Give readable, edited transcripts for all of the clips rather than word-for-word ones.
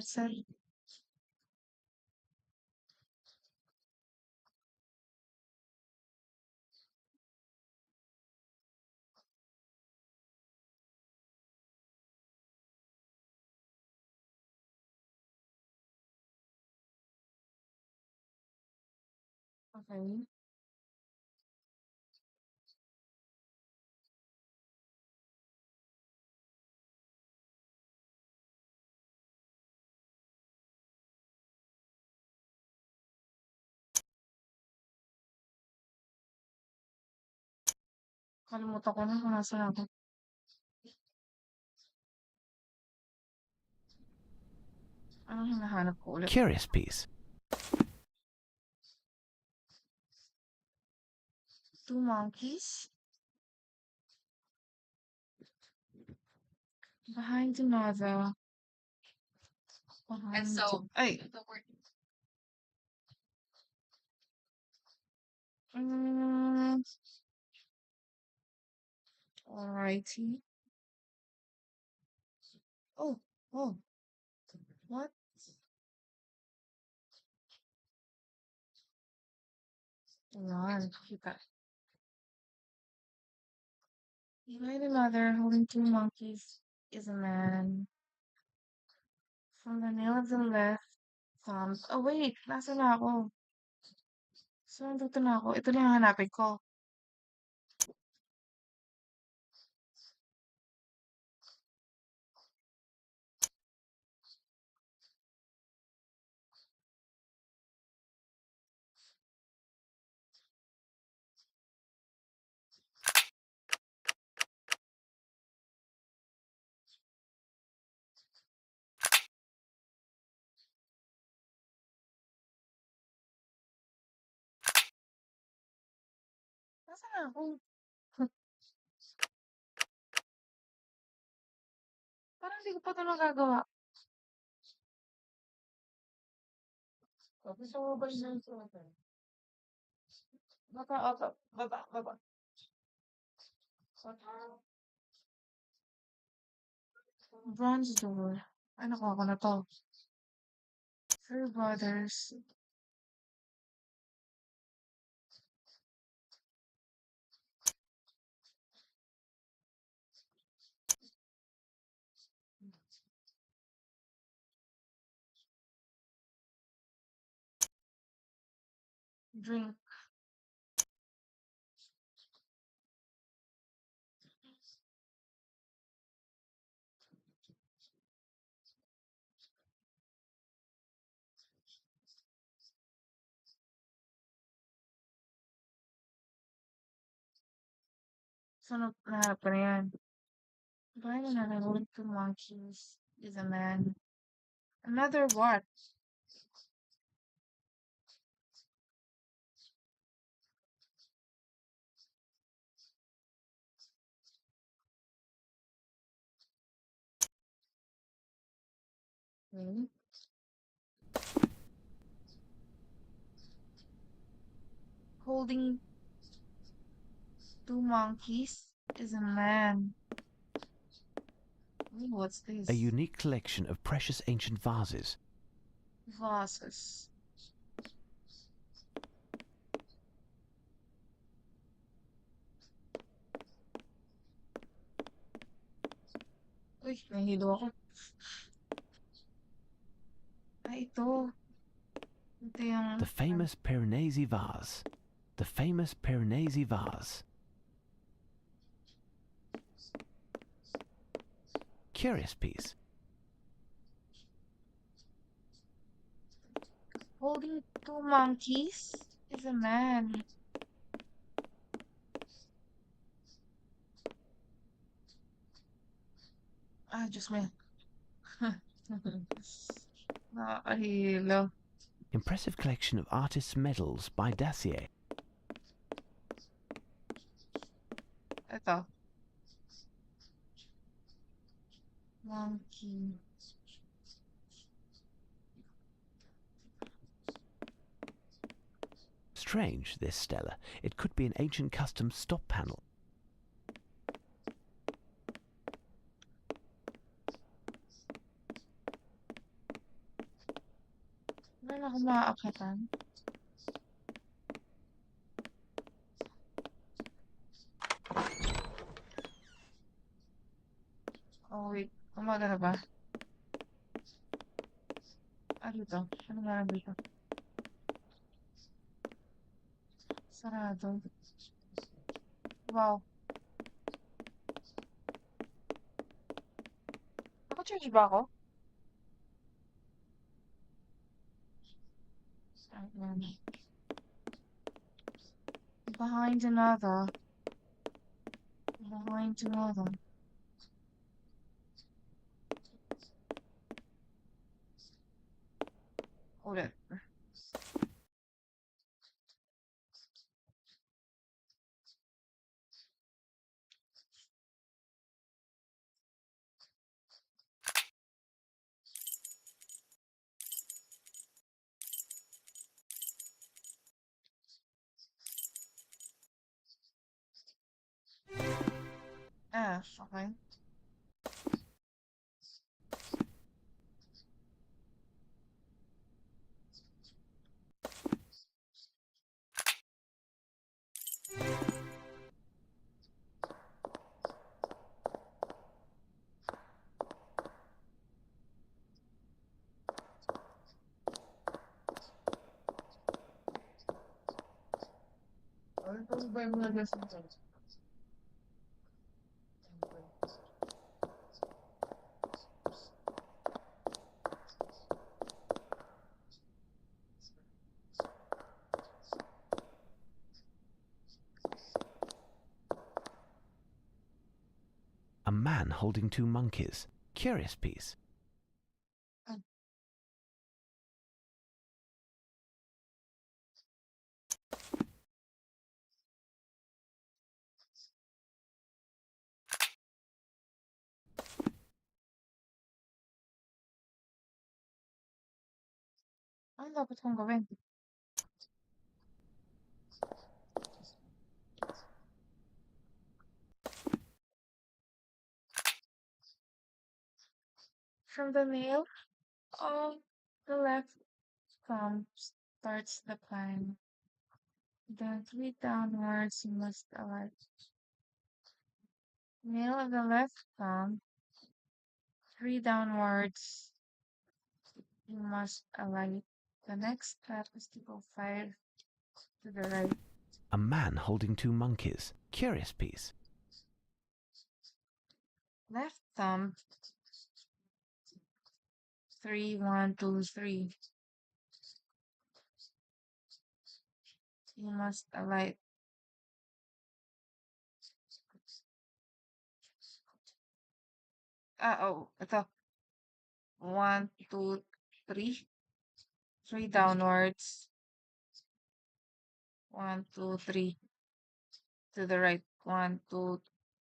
headset. Okay. Kalimutan ko na kung nasaan ako. Anong hinahanap ko ulit? Curious piece. Two monkeys behind another. And so, Ay. the word Mm, alrighty. Oh, oh, what? Ayan, kita. Behind another, holding two monkeys, is a man. From the nail of the left thumb. Oh, wait. Nasa na ako? So, nandito na ako. Ito na yung hanapin ko. Nasa na ako? Parang hindi ko pa ito nagagawa. Gusto mo ba siya ito? Baba, baba, baba, baba. Bronze door. Ay, nakuha ko na to. Three brothers. Drink. So, nahanap ko na yan. Behind another holding two monkeys is a man. Another what? Hmm? Holding two monkeys is a man. Ooh, what's this? A unique collection of precious ancient vases. Vases. Uy, nahilo ako. Ay, ito. Ito yung... The famous Piranesi vase. The famous Piranesi vase. Curious piece. Holding two monkeys is a man. Ah, Diyos me. Nakakahilo. Impressive collection of artists' medals by Dacier. Ito. Monkey. Strange, this Stella. It could be an ancient custom stop panel. Paano ako maaakyatan? Oh, wait. Umaga na ba? Ah, dito. Ano meron dito? Sarado. Wow. Naka-charge ba ako? Ayan. Behind another. Behind another. Ulit. Ah, okay. Ano ba yung mga lesson sa A man holding two monkeys. Curious piece. Ah, ano dapat kong gawin? From the nail of the left thumb starts the climb. Then three downwards you must alight. Nail of the left thumb, three downwards you must alight. The next step is to go five to the right. A man holding two monkeys. Curious piece. Left thumb, three, one, two, three. You must alight. Ah, oh, ito. One, two, three. Three downwards. One, two, three. To the right. One, two,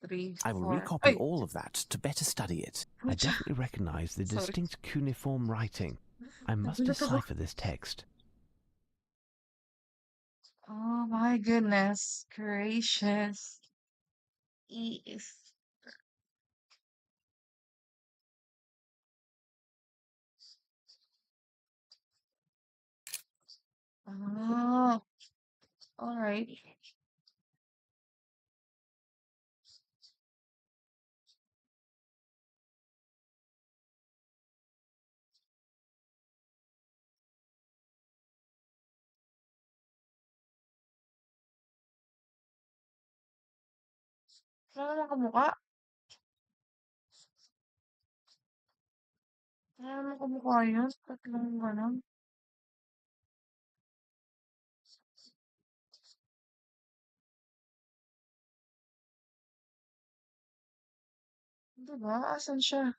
three, I will four. recopy Ay! all of that to better study it. I Pucha. definitely recognize the Sorry. distinct cuneiform writing. I must Nagulat ako. decipher this text. Oh my goodness gracious. E is oh, all right. Wala naman kamukha. Wala naman kamukha yun. Tatlong gano'n. Diba? Asan siya?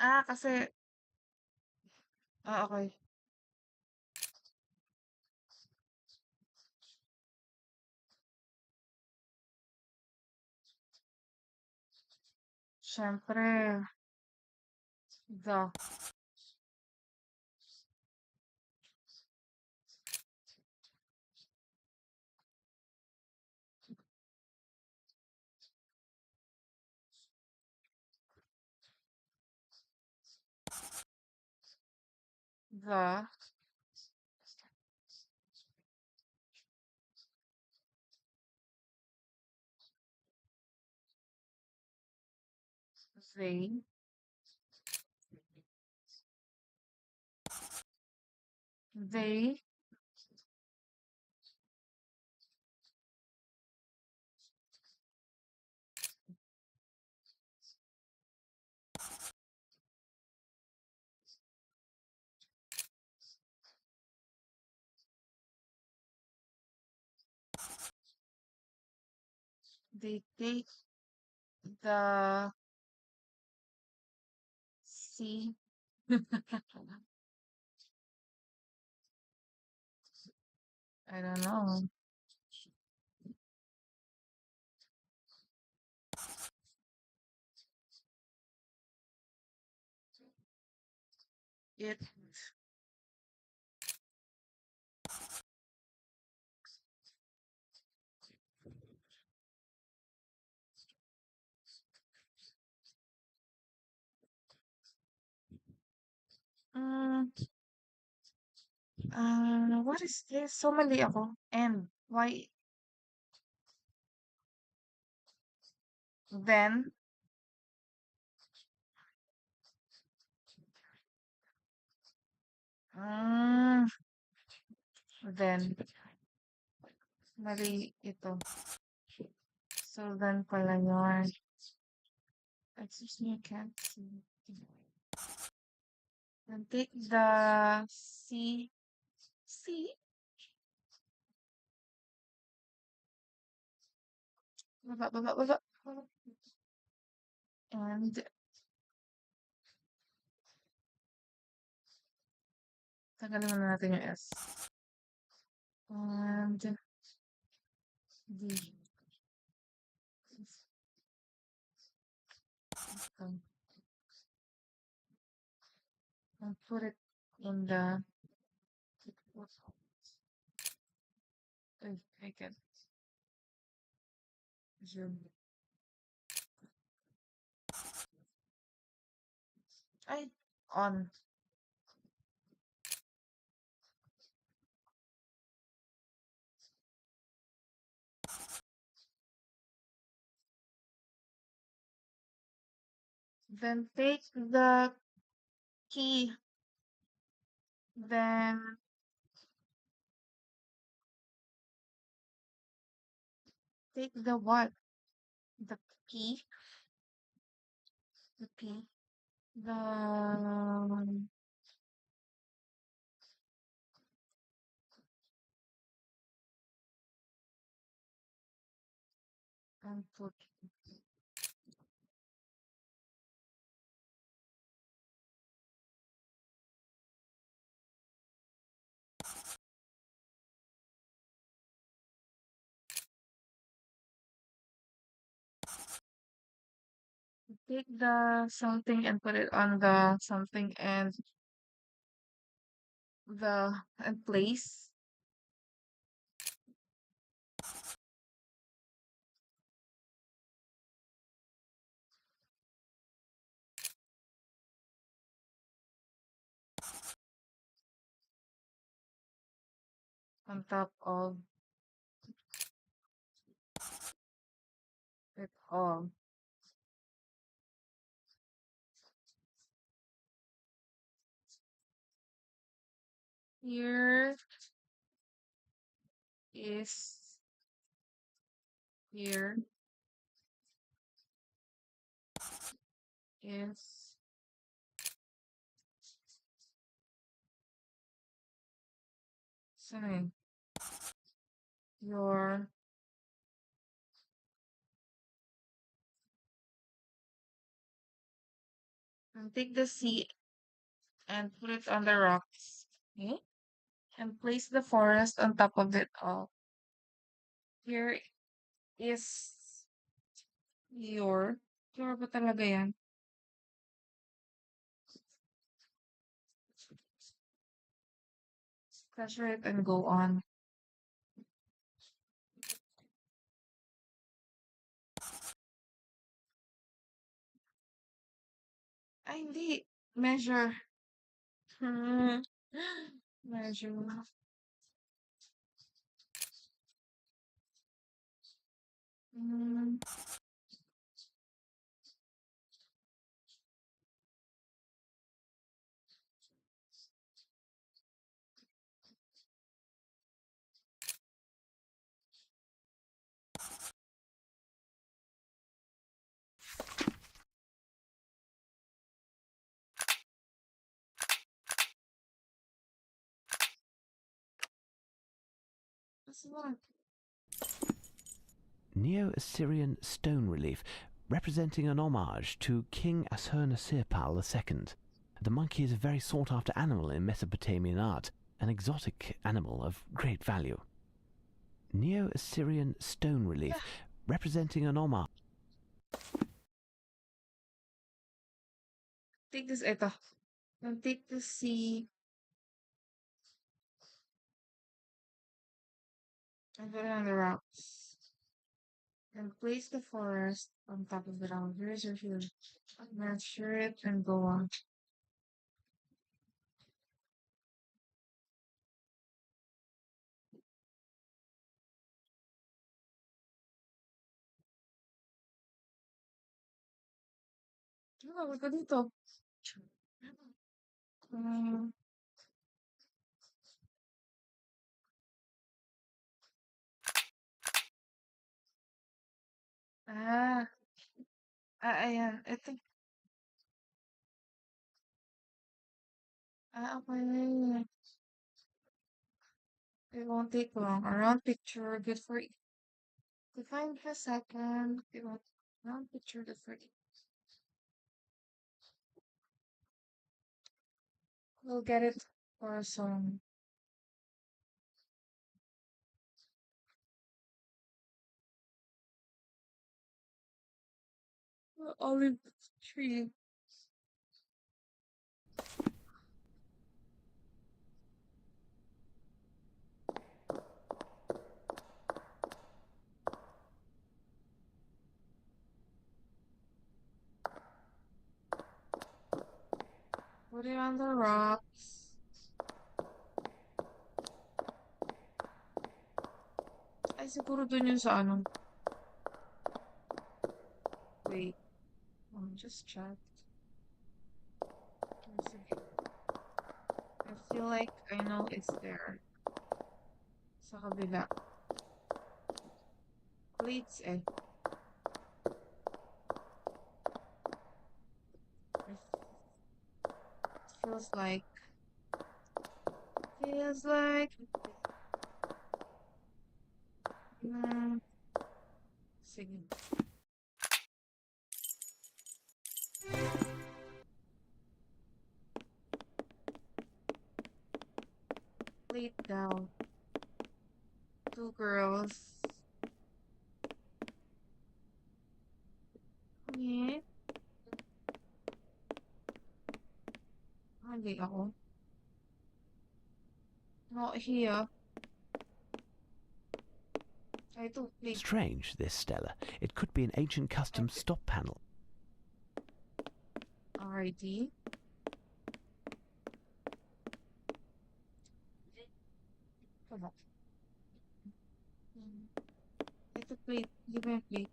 Ah, kasi okay. Siyempre, the, the, they, they take the sea. I don't know. It, mm, what is this? So mali ako. And why then? Mm, then, mali ito. So then pala yun. Excuse me, I can't see. Then take the C. C? Baba, baba, baba. Baba. And, tagalin muna natin yung S. And, D. And put it in the, I can zoom. Ay, on. Then take the key. Then take the what? The key. The P. The and put take the something and put it on the something and the and place on top of it all. Here is here is sorry, your and take the sea and put it on the rocks. Okay? And place the forest on top of it all. Here is your Sure ba talaga yan? Pressure it and go on. Ay, hindi. Measure. Hmm. Measure. Hmm. What's that? Neo-Assyrian stone relief representing an homage to King Ashurnasirpal II. The monkey is a very sought-after animal in Mesopotamian art, an exotic animal of great value. Neo-Assyrian stone relief representing an homage. Take this, ito. And take the sea and put it on the rocks. And place the forest on top of the round. Here's your field. Measure it and go on. Ano gagawin ko dito? Hmm. Ah. Ayan. Ito. Okay. It won't take long. A round picture, good for define for a second. It won't round picture, good for we'll get it for some olive tree. Put it on the rocks. Ay, siguro dun yun sa ano. Wait. Just check. I feel like I know it's there. Sa kabila. Plates eh. It feels like, mm, sige. Plate down. Two girls. Yeah. Hindi ako. Not here. Ay, ito. Plate. Strange, this Stella. It could be an ancient custom Okay. stop panel. Alrighty. Come on. Ito plate. Give me a plate.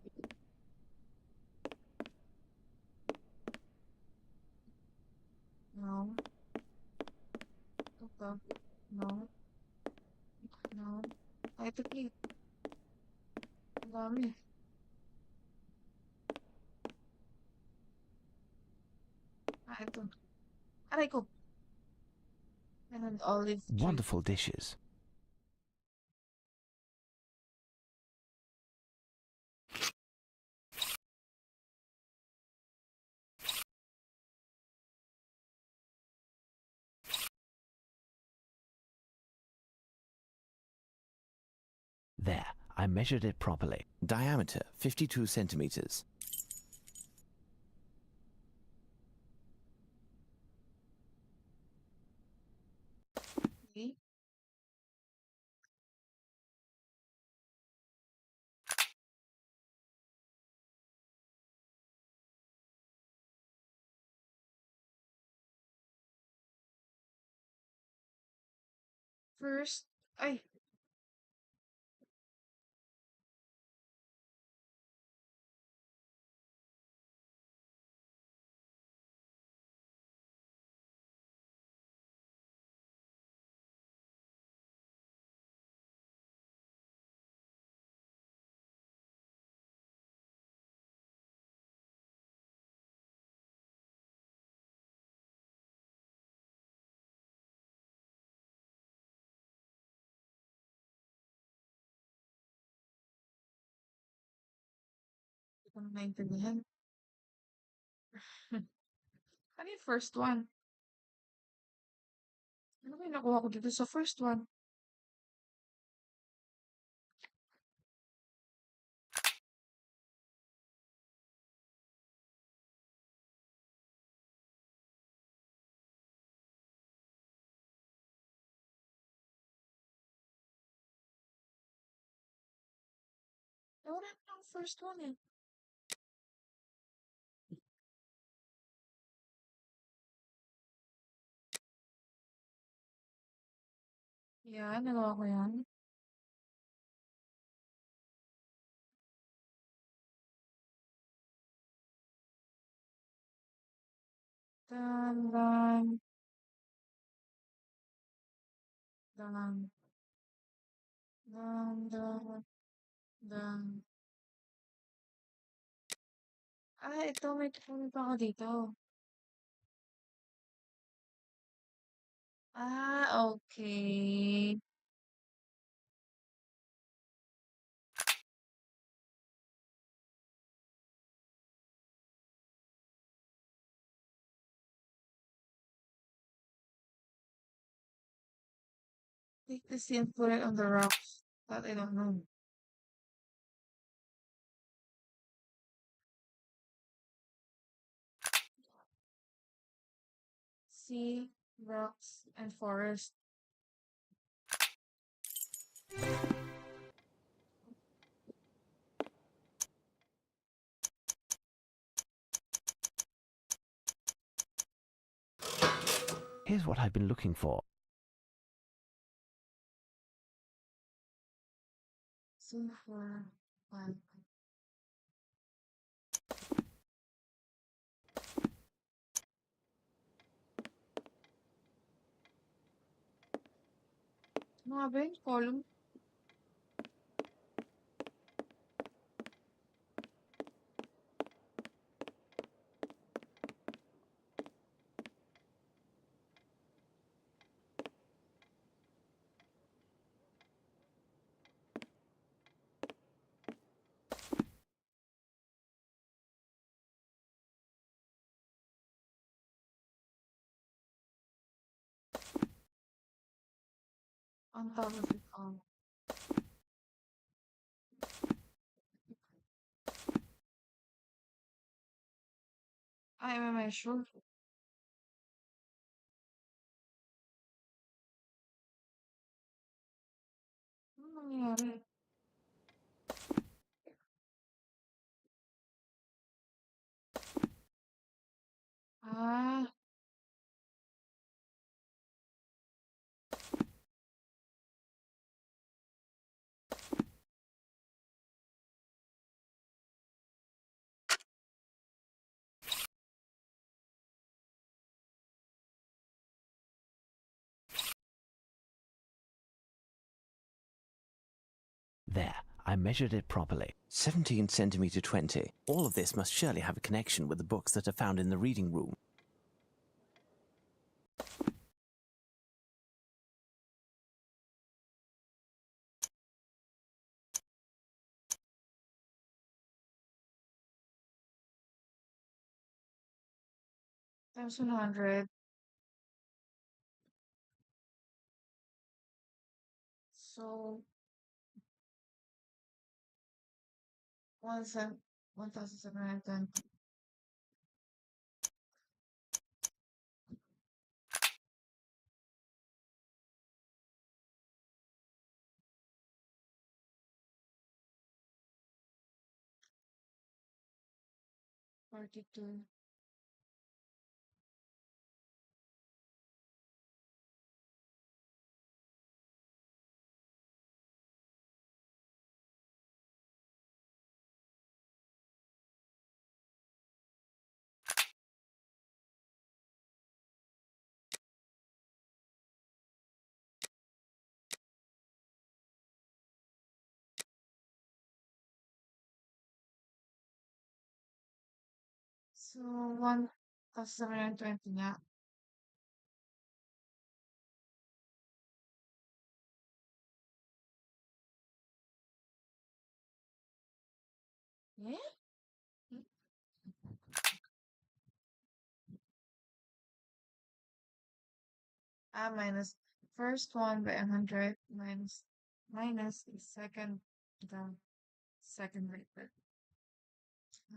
No. Ito. No. No. Ay, ito plate. Ang dami. Ito. Aray ko. And an olive tree. Wonderful dishes. There, I measured it properly. Diameter 52 centimeters. First, ay, hindi ko na naintindihan. Ano yung first one? Ano ba yung nakuha ko dito sa first one? Eh, wala na yung first one eh. Yan, nagawa ko yan. Dan, dan, dan, dan, dan, dan. Ah, ito, may tutunan pa ako dito. Ah, okay. Take the sea and put it on the rocks. That I don't know. Sea, rocks, and forest. Here's what I've been looking for. Sulfur, plant. Ano nga ba yun? Column? On top of it all. Ay, may measure. Ano nangyayari? Ah, There, I measured it properly. 17 centimeter 20. All of this must surely have a connection with the books that are found in the reading room. times 100. So, 1,720. 42. So 1,720 nga. Eh? Minus first one by 100 minus the second rated.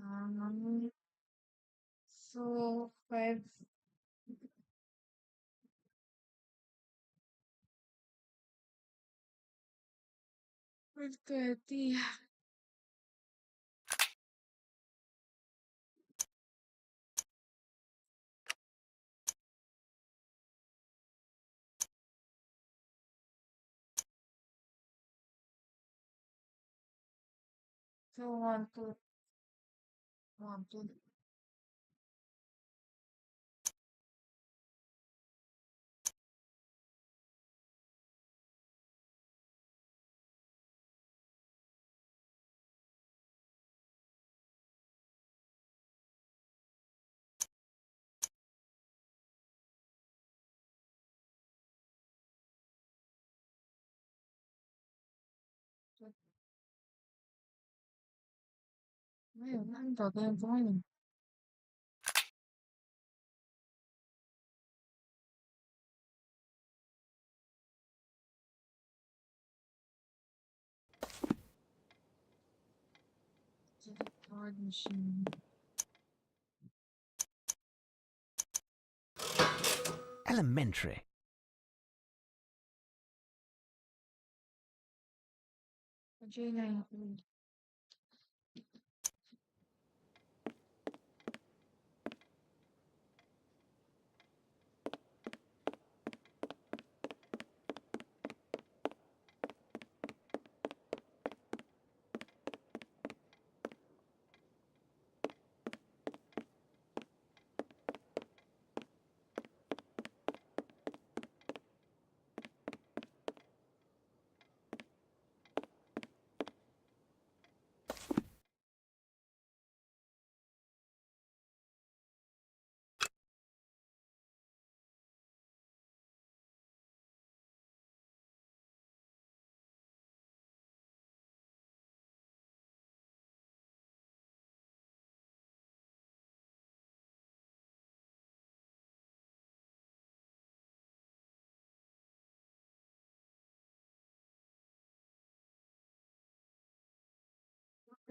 Um, so 530. So 1, 2, 1, 2. Ayun, ano gagawin ko ngayon? Credit card machine. Elementary. J9.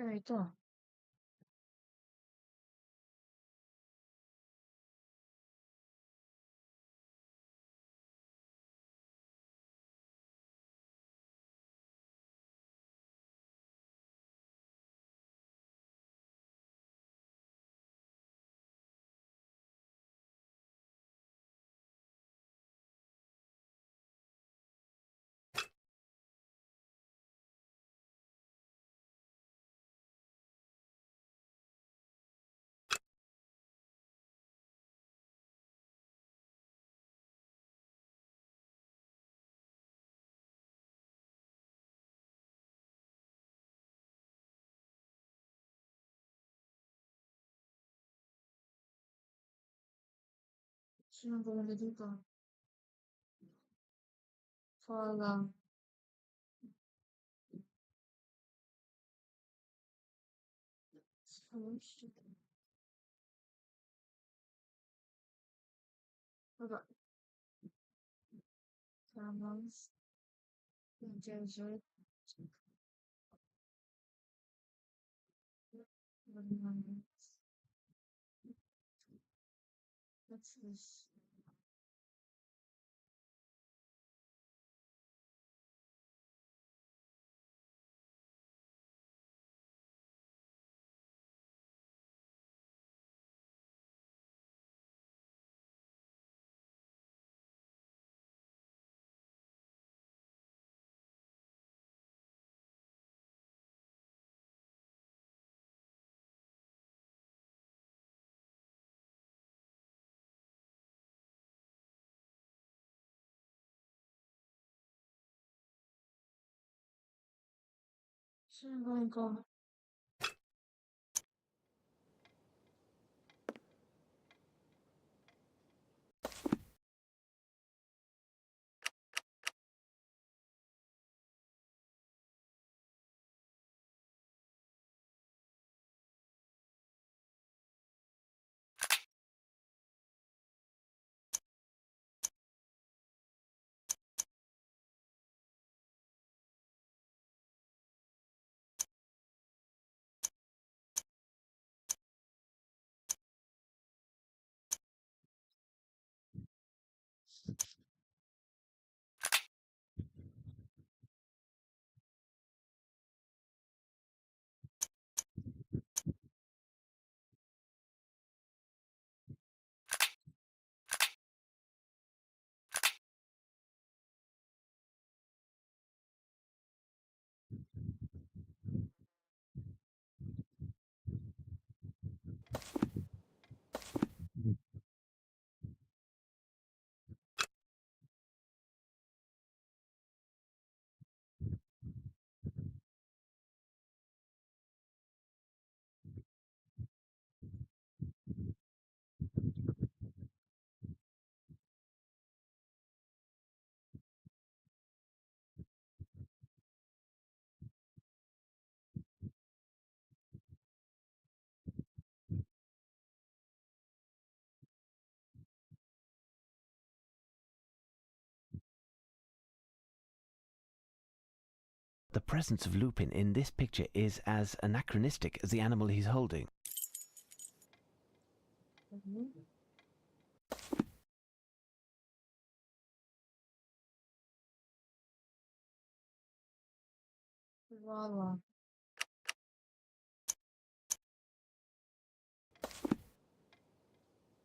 Kaya ito. Sino bumili dito? For solution. Wala. Camels. Desert. Bananas. What's this? Sino gawin ko? The presence of Lupin in this picture is as anachronistic as the animal he's holding. Mhm. Chihuahua.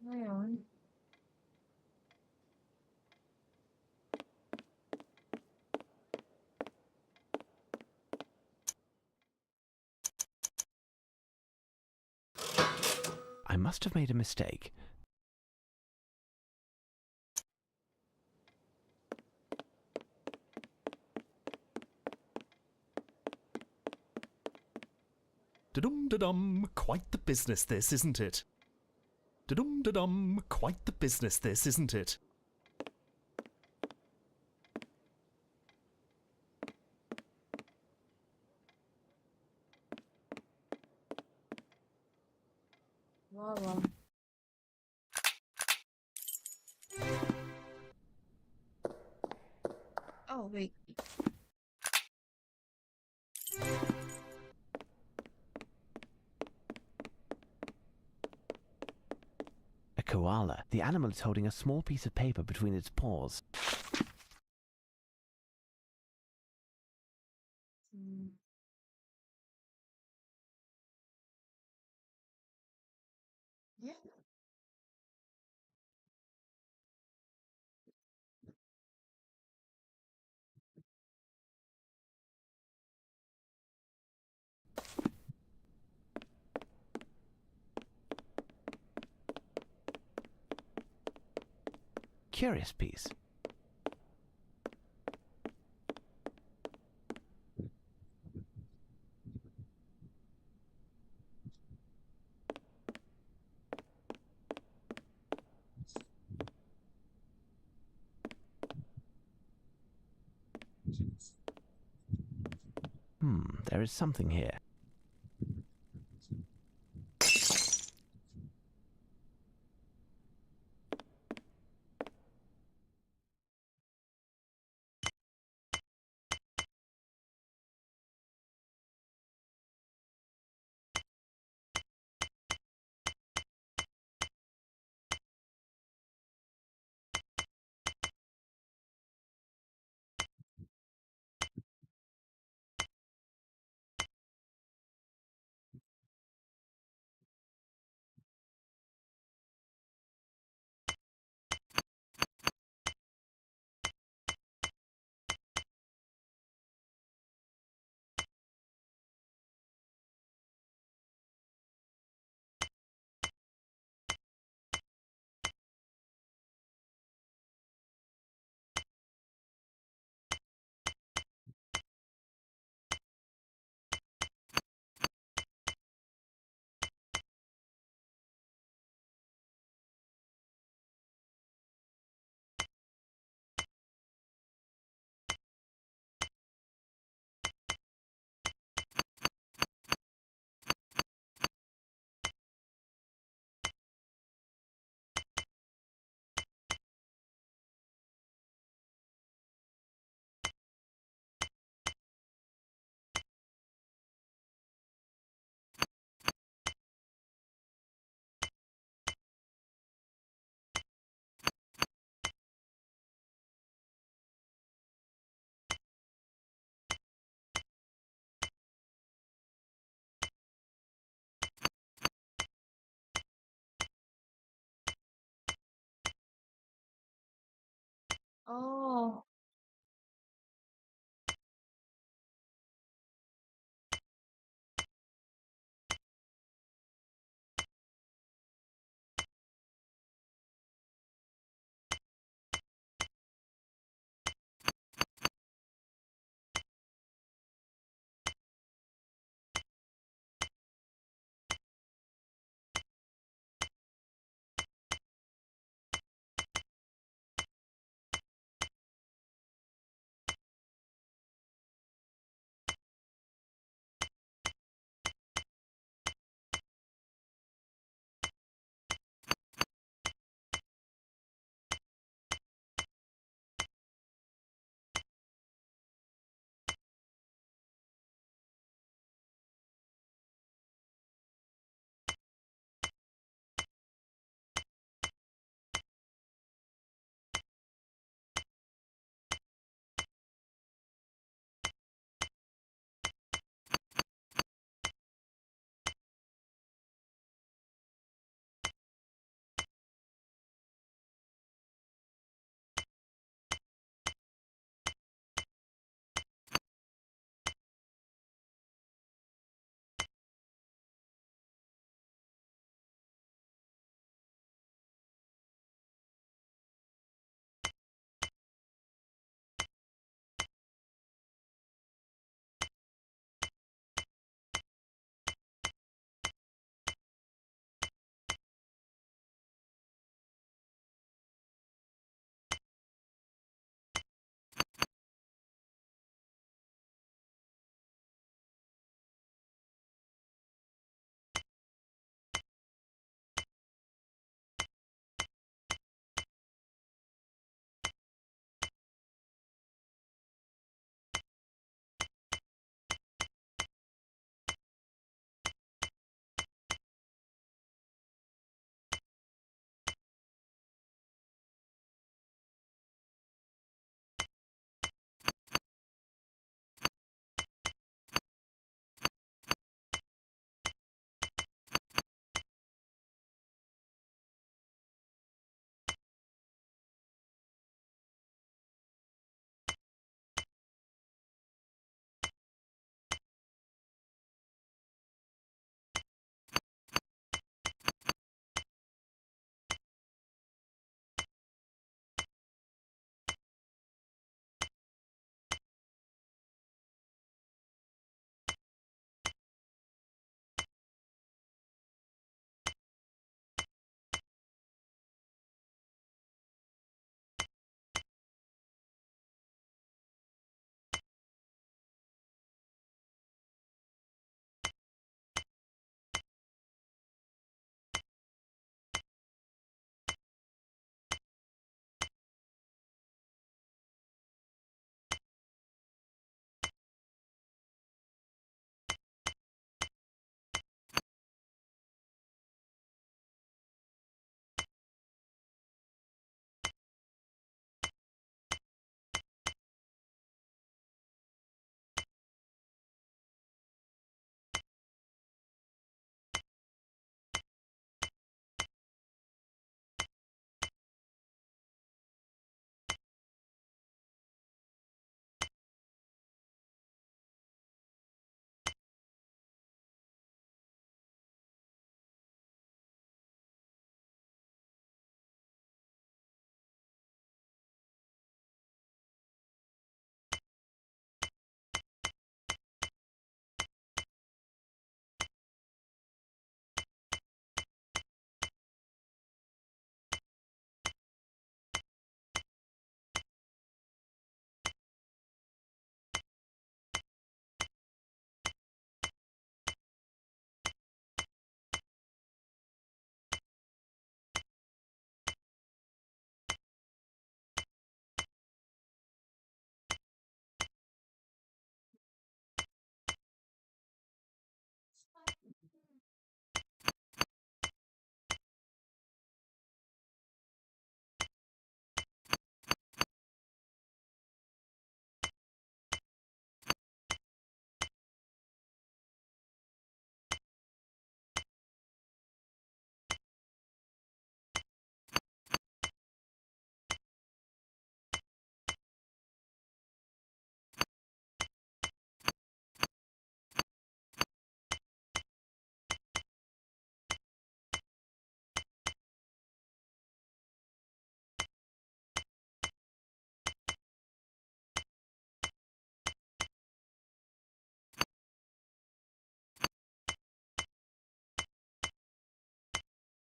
Ngayon, I must have made a mistake. Da-dum-da-dum, quite the business this, isn't it? Da-dum-da-dum, quite the business this, isn't it? Chihuahua. Oh, wait. A koala. The animal is holding a small piece of paper between its paws. Hmm. Yeah. Curious piece. There is something here. Oh.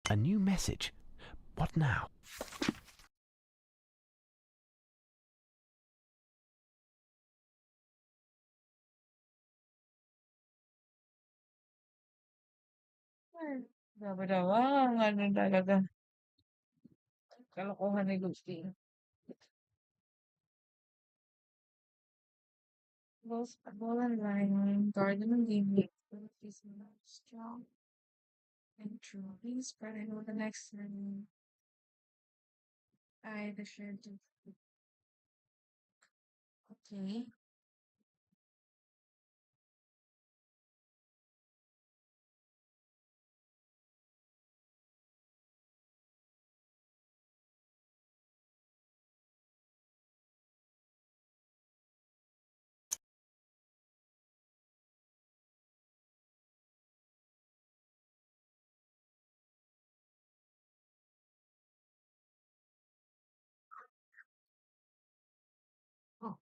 A new message. What now? Ay, grabe naman. Ano talaga. Kalokohan ni Gusti. Both ball and line, garden and game, is strong and true. Being spread over the next turn. I the shared. Okay. Oh,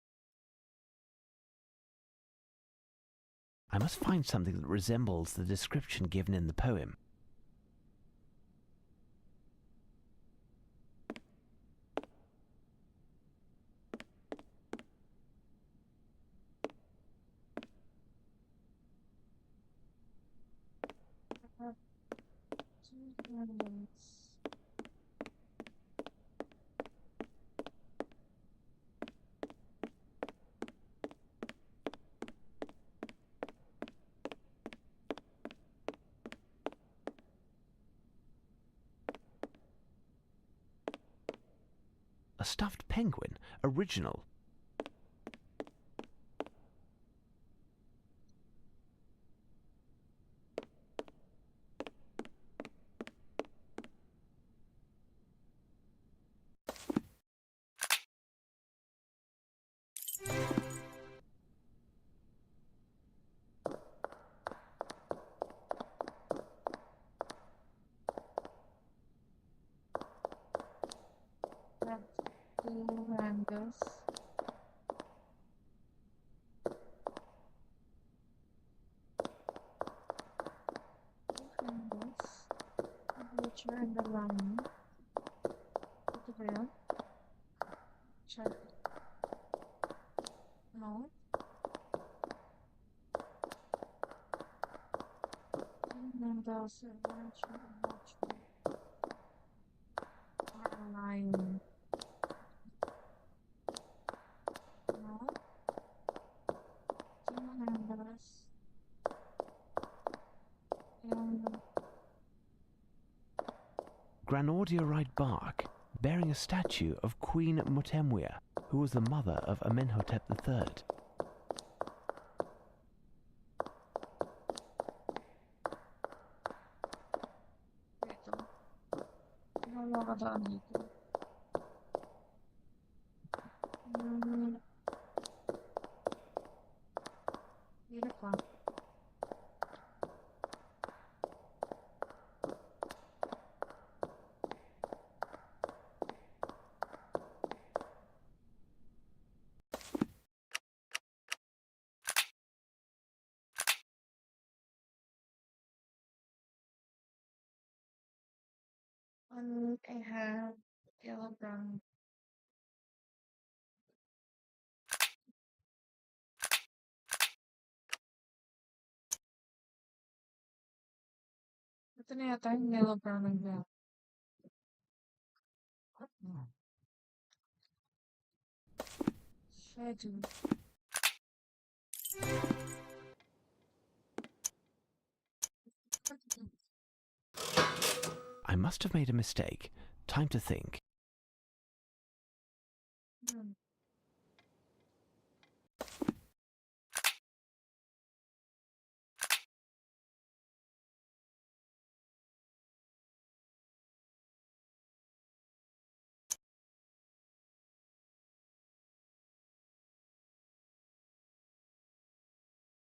I must find something that resembles the description given in the poem. I have two candles. A stuffed penguin. Original. I have two candles. Two candles. A witcher and the lion. Ito ba yun? Check. No. Two candles, a witcher, and watchman. Or a lion. No. Two candles. And Granodiorite bark, bearing a statue of Queen Mutemwia, who was the mother of Amenhotep III. ito. Wala ka daan dito. Hmm, hirap pa. I have yellow brown. Ito na yata yung yellow brown and black. Schedule. I must have made a mistake. Time to think. Hmm.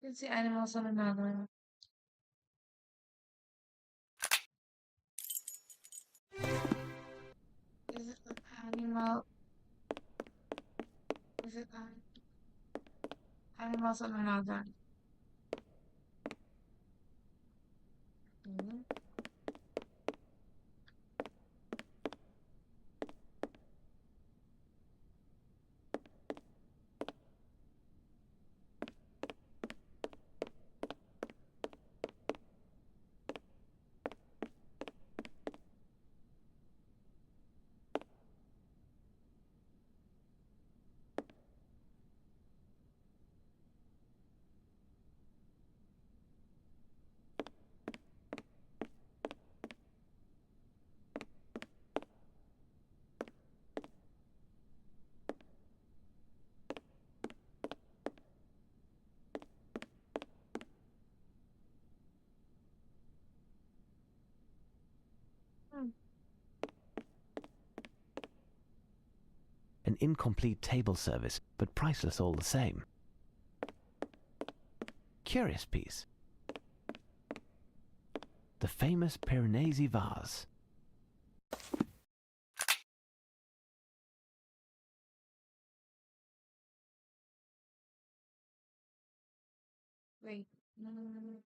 You can see animals on another. Is it an animal? Is it animals on another? Hmm. an incomplete table service, but priceless all the same. Curious piece. The famous Piranesi vase. Wait. Mm,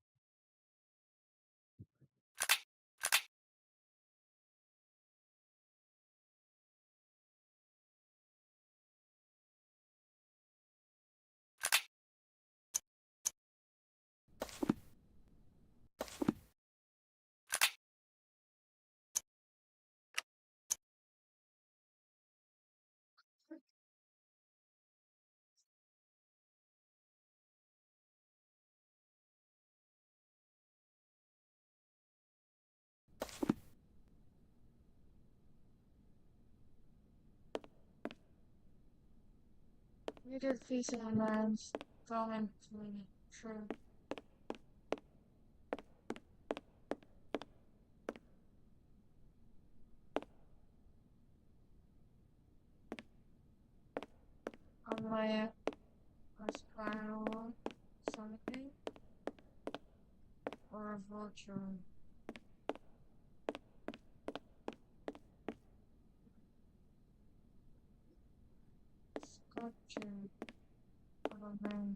you did face of a man's thrown into me. True. On my spiral something or a vulture. Sculpture of a man.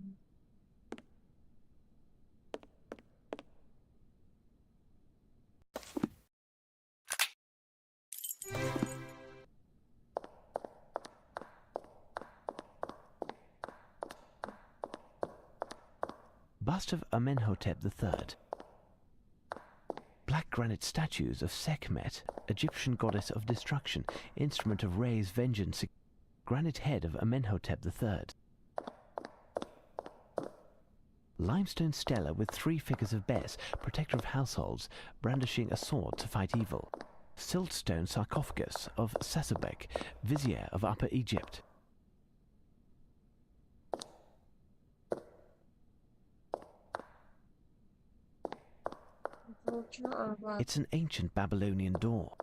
Bust of Amenhotep III. Black granite statues of Sekhmet, Egyptian goddess of destruction, instrument of Re's vengeance. Granite head of Amenhotep III. Limestone stela with 3 figures of Bes, protector of households, brandishing a sword to fight evil. Siltstone sarcophagus of Sasabek, vizier of Upper Egypt. Vulture or what? It's an ancient Babylonian door.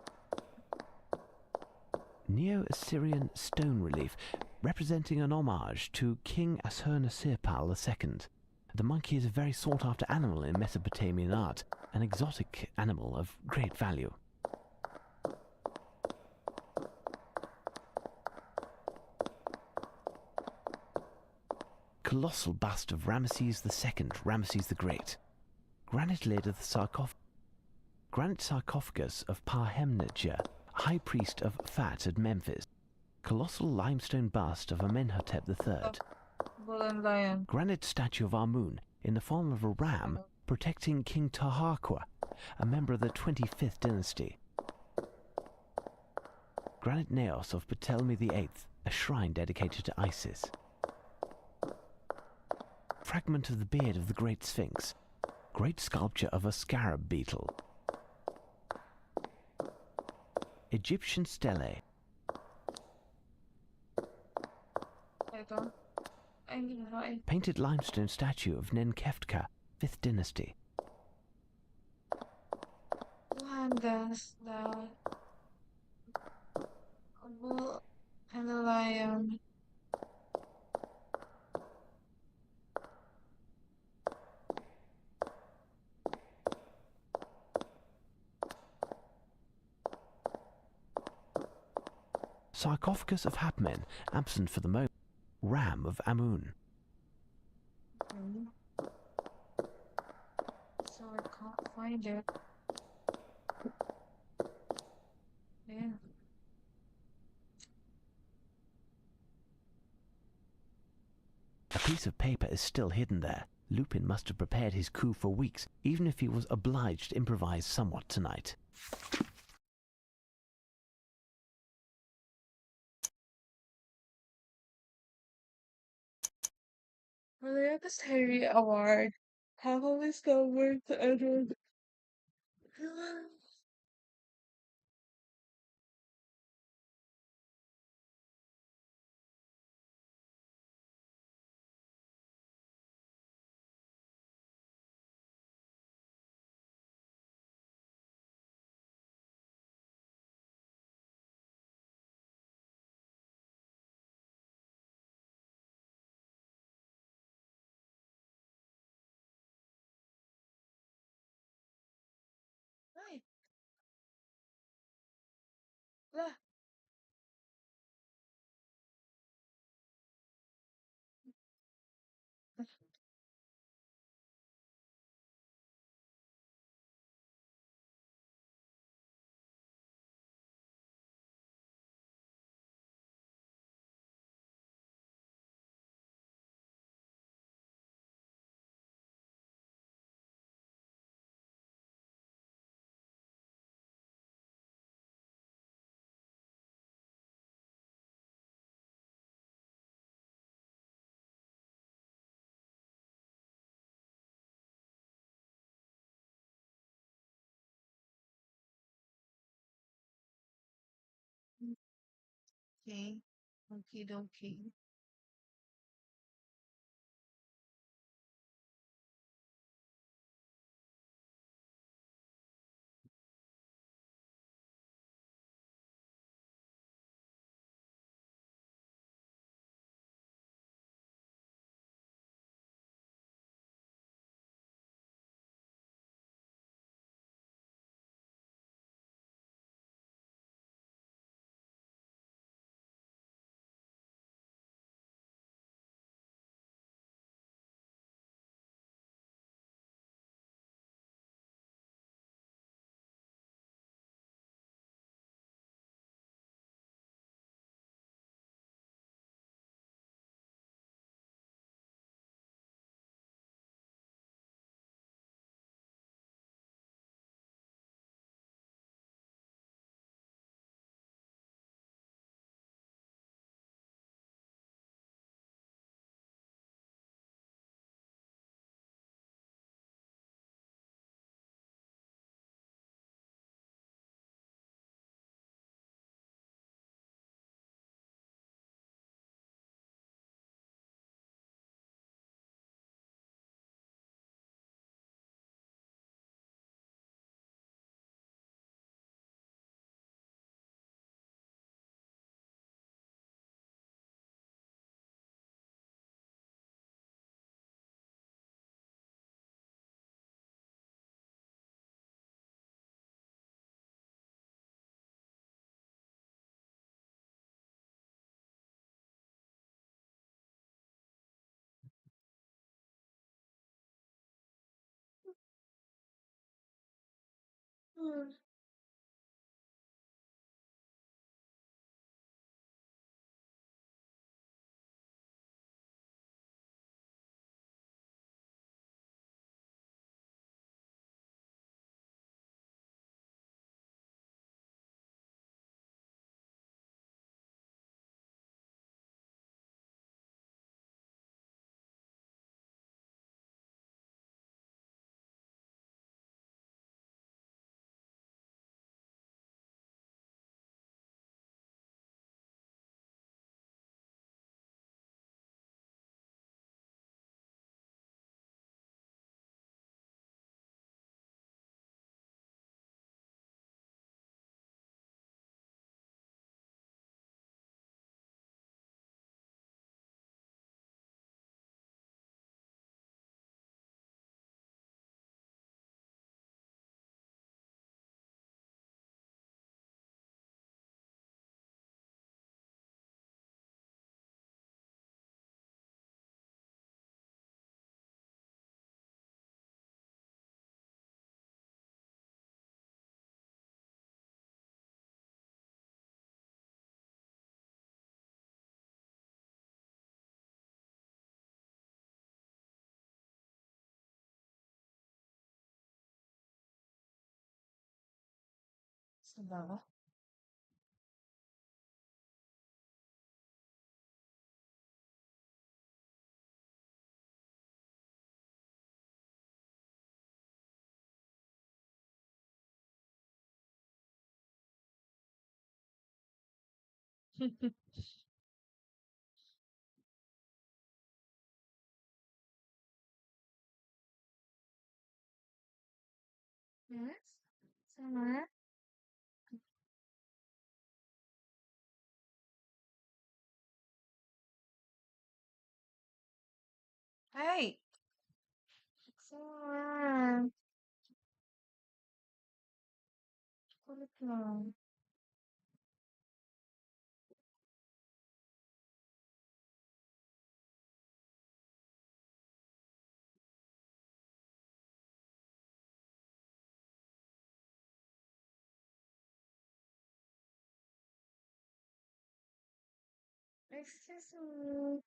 Neo-Assyrian stone relief representing an homage to King Ashurnasirpal II. The monkey is a very sought-after animal in Mesopotamian art, an exotic animal of great value. Colossal bust of Ramesses II, Ramesses the Great. Granite lid of the sarcophagus. Granite sarcophagus of Parhemnetjer, high priest of Fat at Memphis. Colossal limestone bust of Amenhotep III. Bull and lion. Granite statue of Amun in the form of a ram protecting King Taharqa, a member of the 25th dynasty. Granite naos of Ptolemy VIII, a shrine dedicated to Isis. Fragment of the beard of the Great Sphinx. Great sculpture of a scarab beetle. Egyptian stele. Painted limestone statue of Nenkeftka, 5th dynasty. Pandas, the bull and the lion. Sarcophagus of Hapmen, absent for the moment. Ram of Amun. Okay. So I can't find it. Yeah. A piece of paper is still hidden there. Lupin must have prepared his coup for weeks, even if he was obliged to improvise somewhat tonight. For the youngest Harry Award, have always gone with Edward. Okay. Okie dokie. Hmm. Sabagay. Yes. Sama. Hey. Sama. Kulit lang. Excuse me.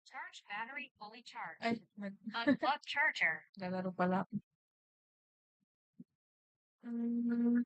Charge battery fully charged. Ay, unplug charger. Lalaro pala ako. Mm,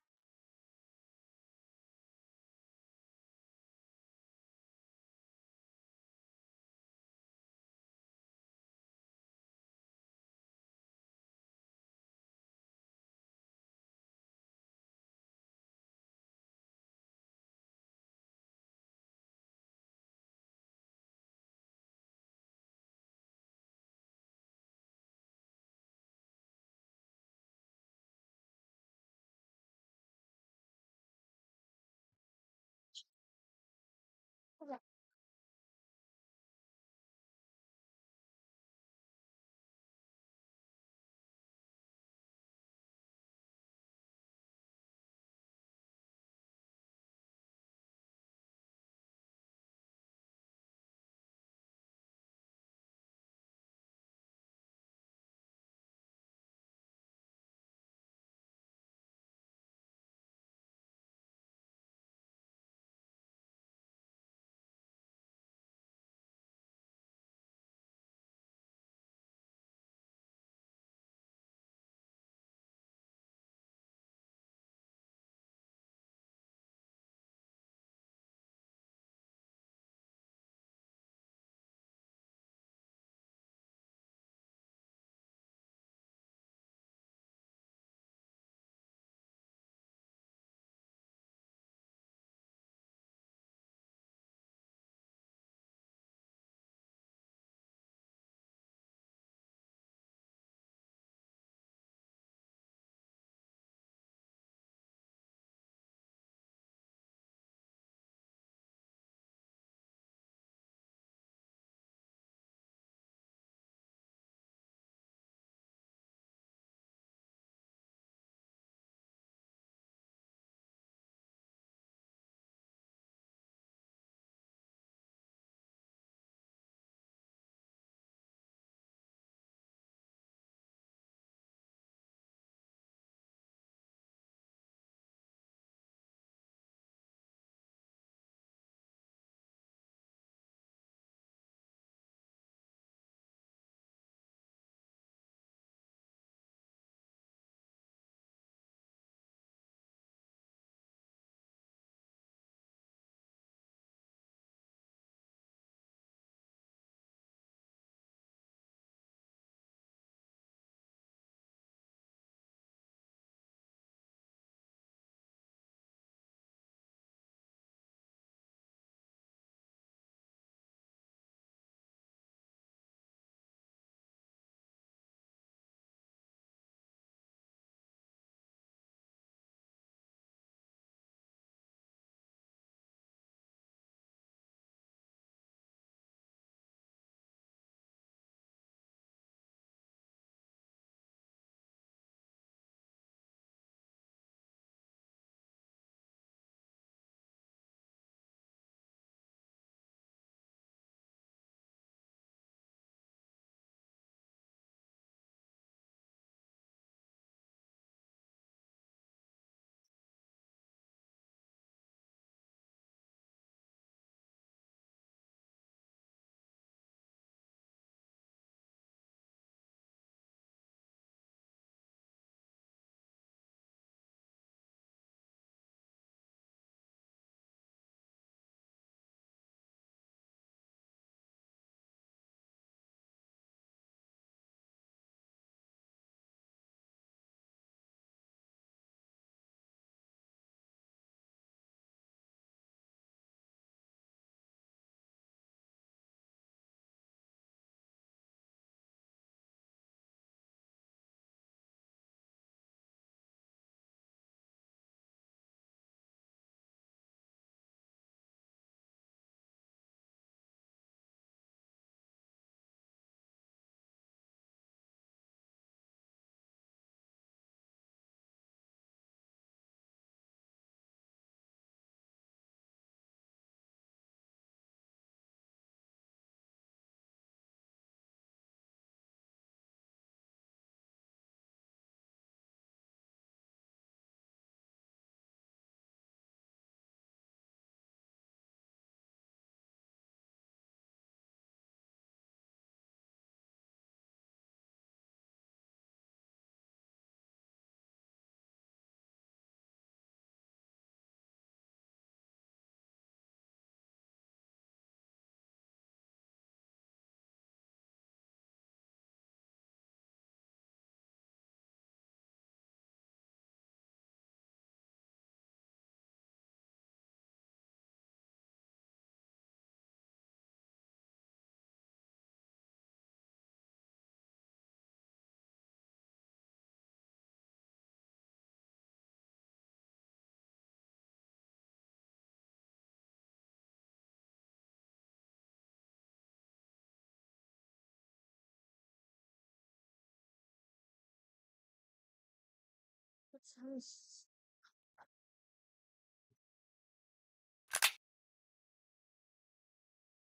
Yes.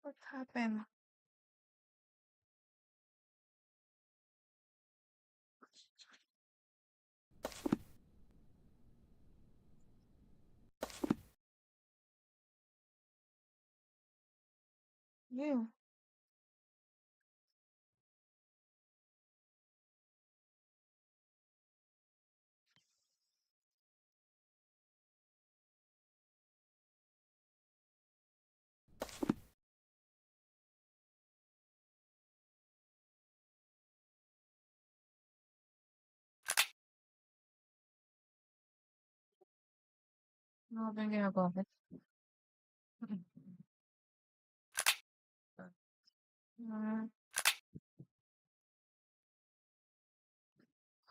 What happened? You. Ano ba yung ginagawa ko? Hmm.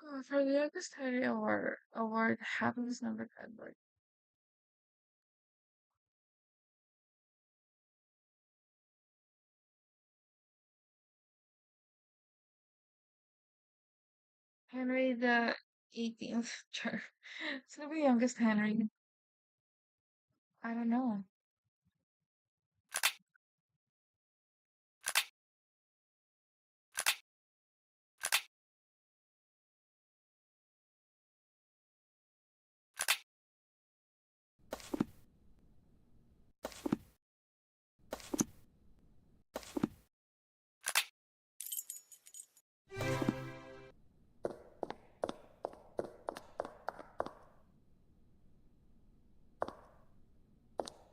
Oh, for the youngest Harry award happens number Edward. Henry the 18th. Sure. Sino ba yung youngest Henry? I don't know.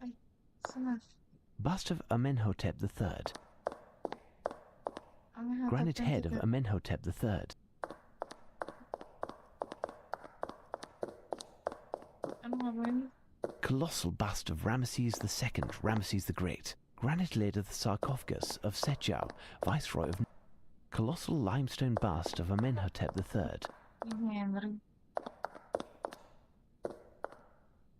Ay, saan Bust of Amenhotep III. ang hatap Granite head of 22. Amenhotep III. Ano nga ba yun? Colossal bust of Ramesses II, Ramesses the Great. Granite lid of the sarcophagus of Setjau, Viceroy of... Colossal limestone bust of Amenhotep III. Yung Henry.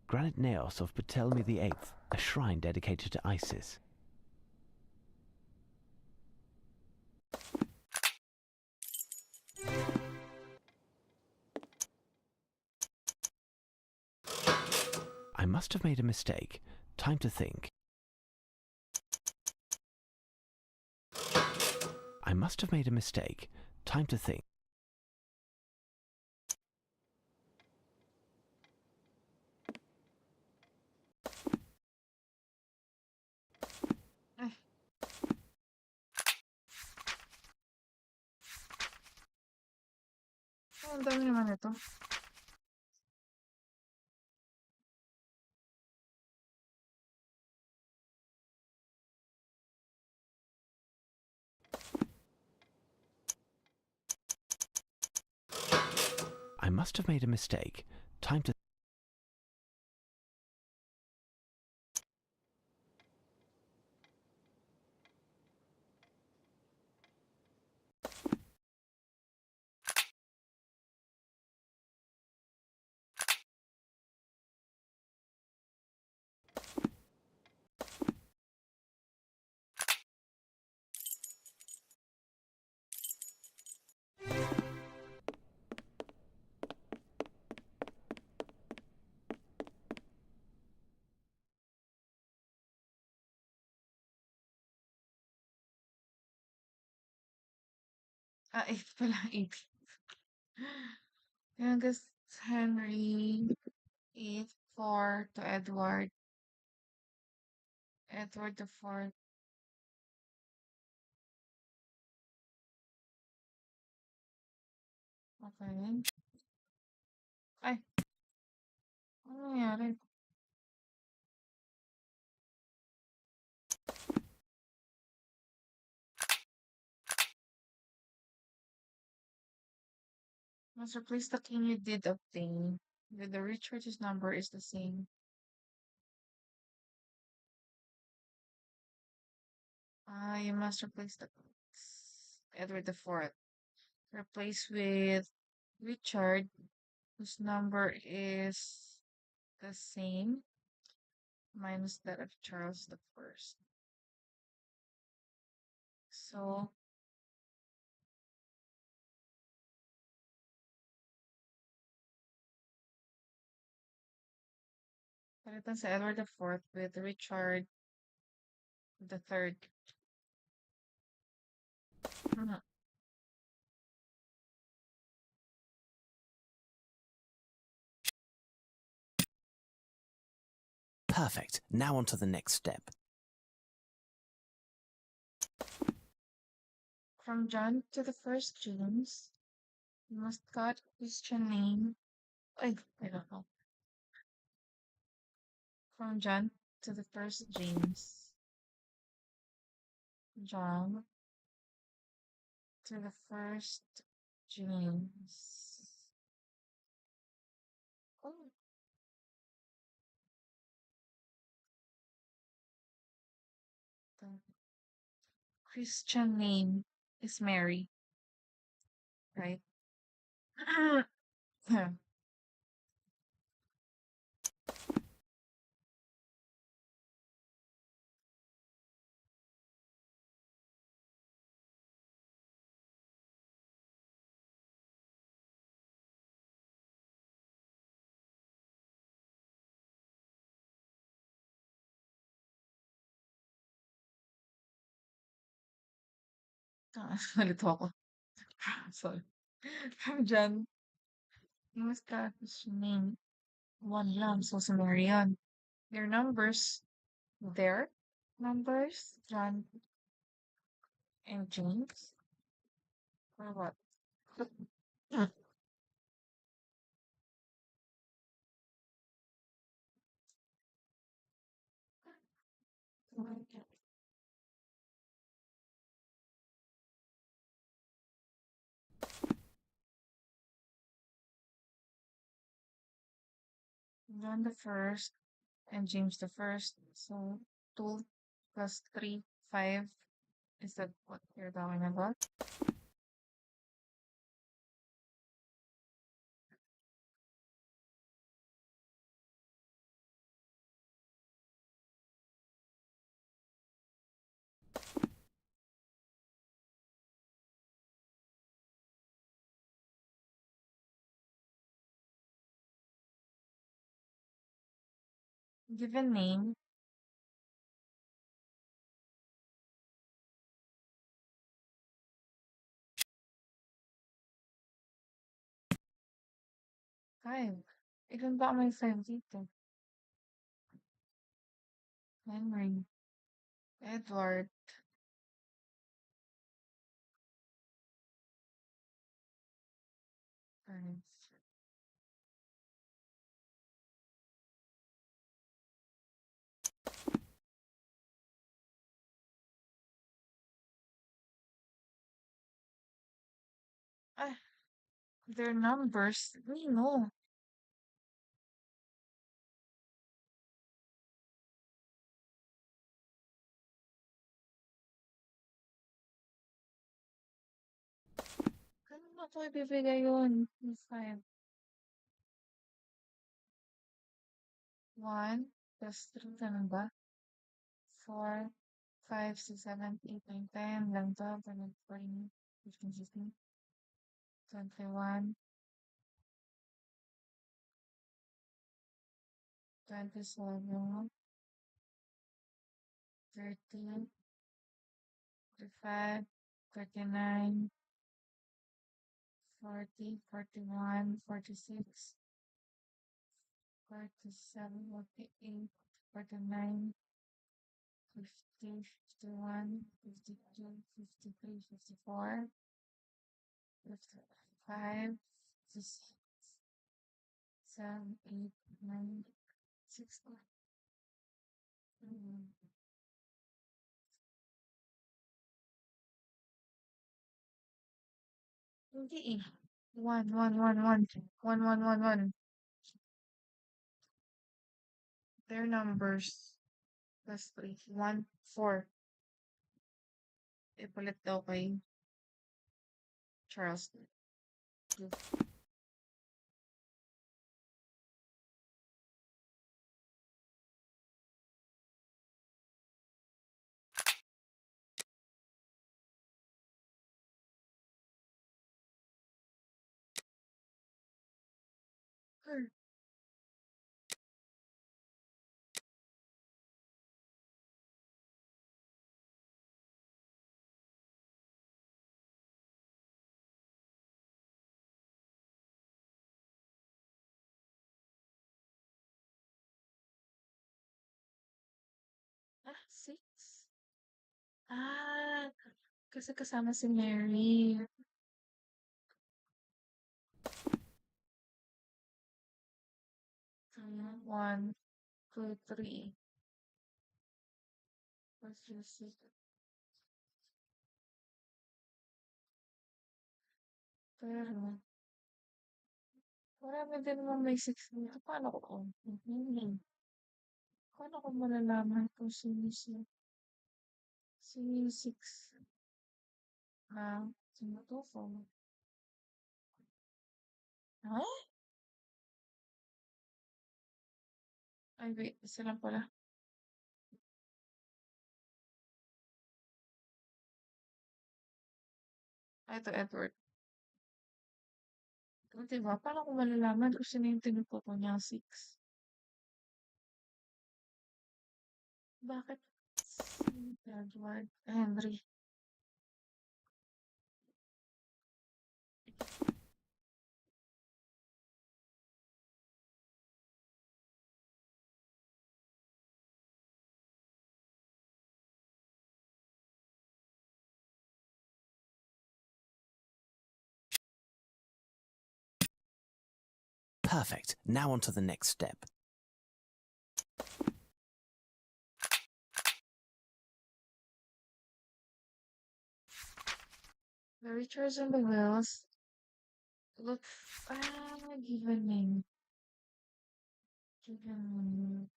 Granite naos of Ptolemy VIII, a shrine dedicated to Isis. I must have made a mistake. Time to think. I must have made a mistake. Time to think. Ay. Oh, ang dami naman ito. I must have made a mistake. Time to... Ah, 8 pala. 8. Youngest Henry 8, 4 to Edward. Edward the 4th. Okay. Ay, ano nangyari? Must replace the king you did obtain with the recharge's number is the same. You must replace the Edward the 4th. Replace with Richard, whose number is the same, minus that of Charles the First. So, Palitan sa Edward IV with Richard the Third. Mhm. Perfect. Now on to the next step. From John to the first James, you must cut Christian name. I don't know. From John to the first James. John to the first James. Oh, the Christian name is Mary, right? Nalito ako. Sorry. From John, you must cut Christian name. One lang, so si Mary yan. Their numbers, their numbers, John and James, or what? John the first and James the first. So 2 plus 3, 5. Is that what you're talking about? Given name, 5. Ilan ba may 5 dito? Henry, Edward, 5. Ah, their numbers. We know. Kailan ba ko ibibigay yun? Yung 5. 1 plus 3, ganun ba? 4, 5, 6, 7, 8, 9, 10, 11, 12, 13, 14, 15, 16, 21, 27, 30, 35, 39, 40, 41, 46, 47, 48, 49, 50, 51, 52, 53, 54, 55, 56, 7, 8, 9, 6, hindi eh. 1, 1, 1, 1. 1, 1, 1, 1. Their numbers. Plus 3. 1, 4. Ipalit daw kay Charles. 2. Six? Ah, kasi kasama si Mary. 1, 2, 3. What's your secret? Pero, marami din naman may 6 dito. Paano ko? Paano ko malalaman kung sino yung 6 na tumutufo? Ha? Ay, wait. Isa lang pala. Ay, ito, Edward. Diba? Paano ko malalaman kung sino yung tinutukoy niyang 6? Bakit si Edward Henry? Perfect. Now on to the next step. The Richards and the Wells look given name. Given name.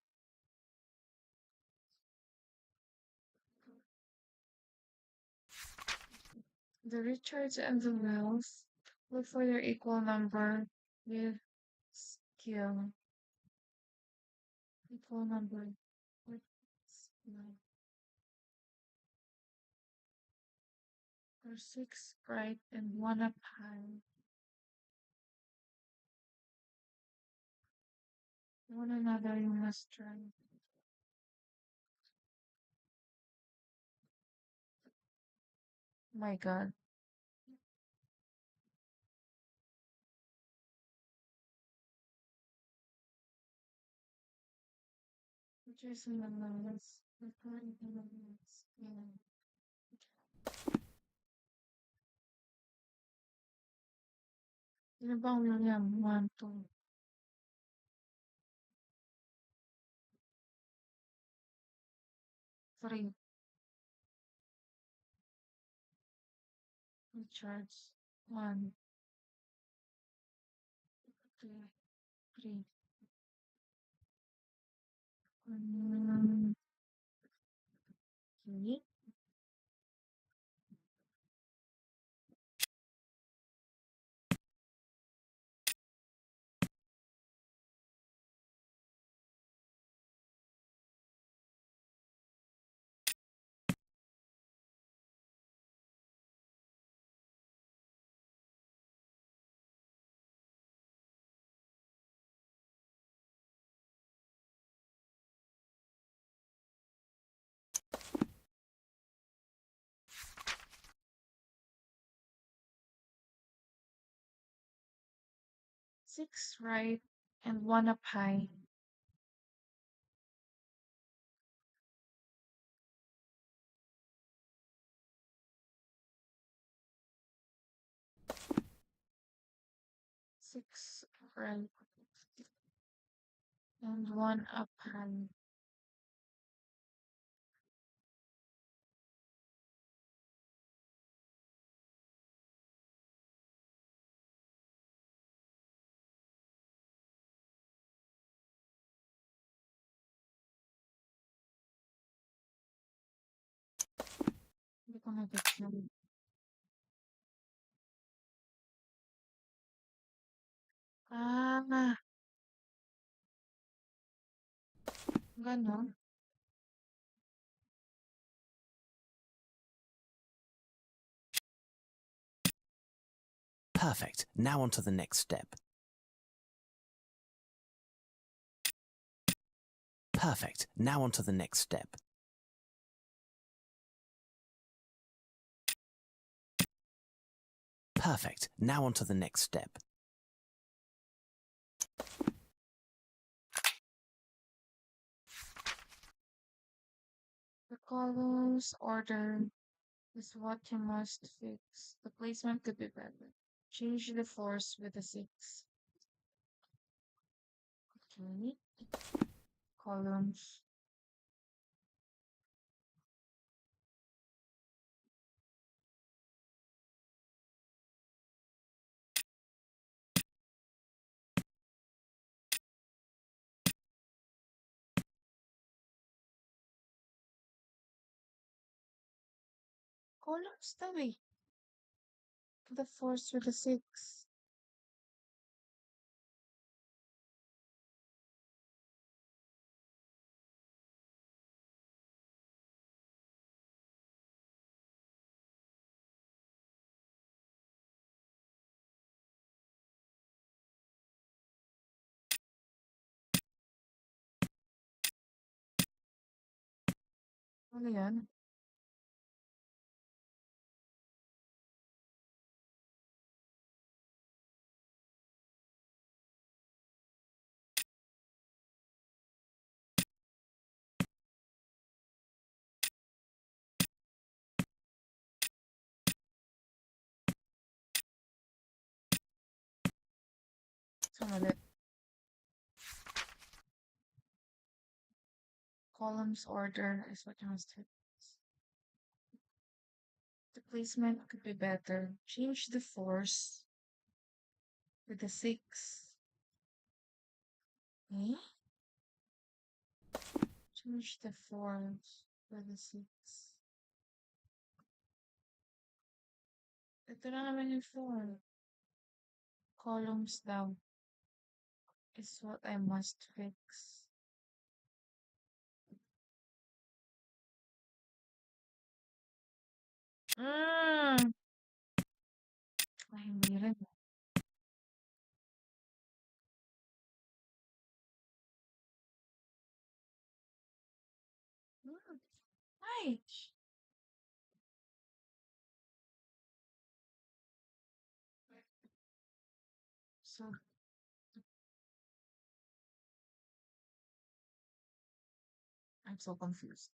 The Richards and the Wells look for their equal number with skill. Equal number with skill. For 6 bright and 1 up high. One another you must try. My God. Richards and the Wells. Recording elements. Sino ba ang William? 1, 2. Three. Richards. 1, 2, 3. Okay. 6 right and 1 up high. Six right and 1 up high. Hindi ko na-gets yun. Ah, ganon. Perfect. Now on to the next step. Perfect. Now on to the next step. Perfect. Now on to the next step. The columns order is what you must fix. The placement could be better. Change the force with a 6. Okay. Columns. Columns daw eh. The force with a 6. Ano yan? Sumali. Columns order is what you must fix. The placement could be better. Change the force with a 6. Eh? Change the force with a 6. Ito na naman yung 4. Columns daw is what I must fix. Mm. Ay, hindi rin. Mm. Ay! So, I'm so confused.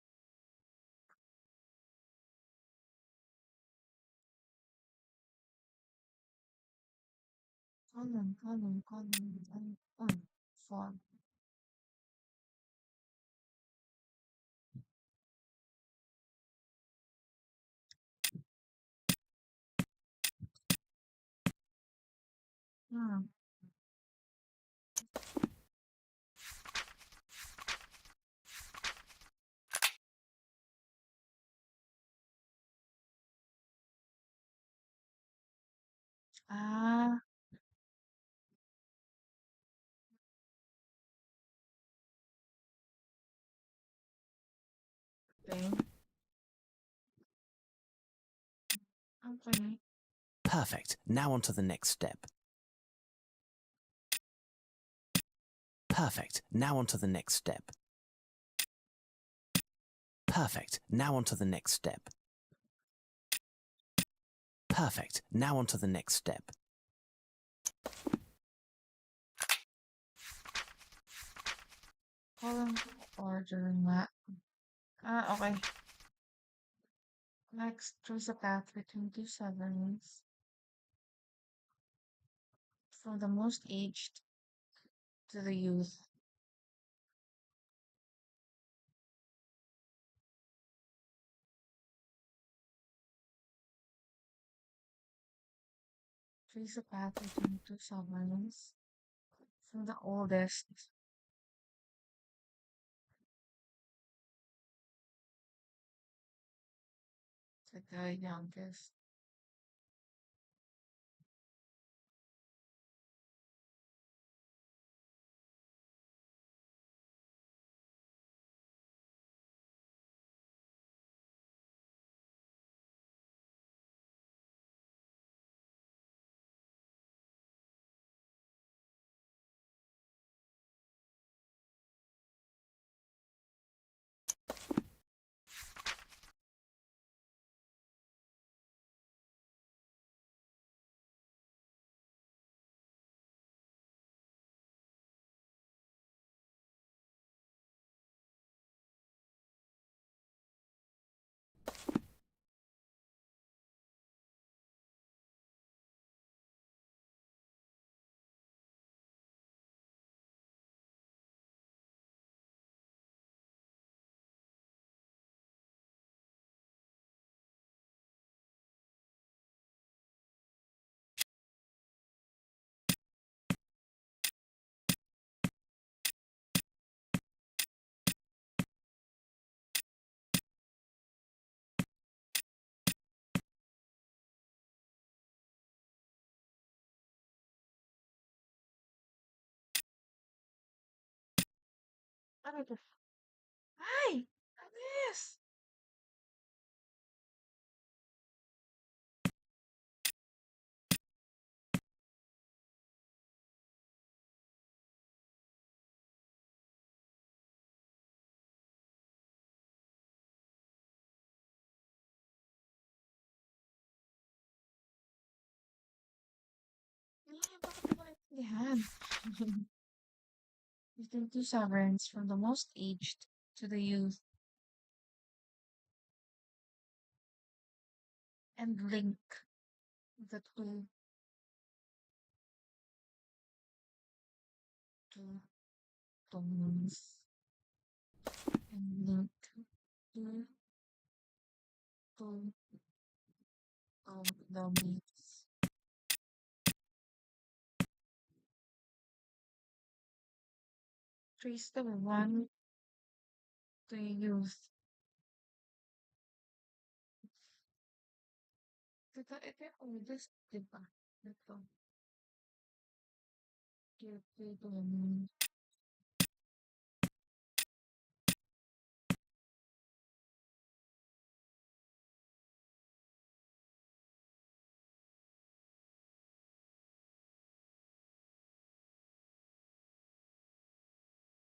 Column. Form. Hmm. Ah, okay. Okay. Perfect. Now on to the next step. Perfect. Now on to the next step. Perfect. Now on to the next step. Perfect. Now on to the next step. Column order nga. Ah, okay. Next, choose a path between two sevens from the most aged to the youth. Choose a path between two sevens from the oldest to the youngest. Ano to? Ay! Anis! Ay, bakit di ko naintindihan? Between two sovereigns, from the most aged to the youth, and link the two tones, and link two to the beats. Trace the one to youth. Ito yung oldest, di ba? Ito. Ito yung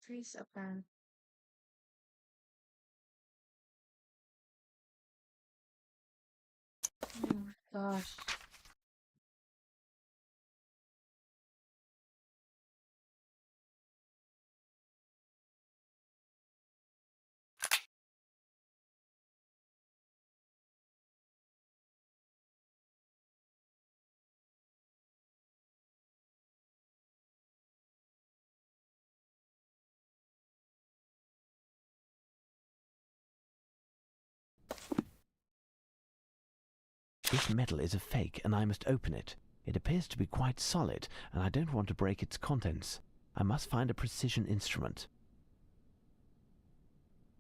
trace a path. Oh gosh. This metal is a fake, and I must open it. It appears to be quite solid, and I don't want to break its contents. I must find a precision instrument.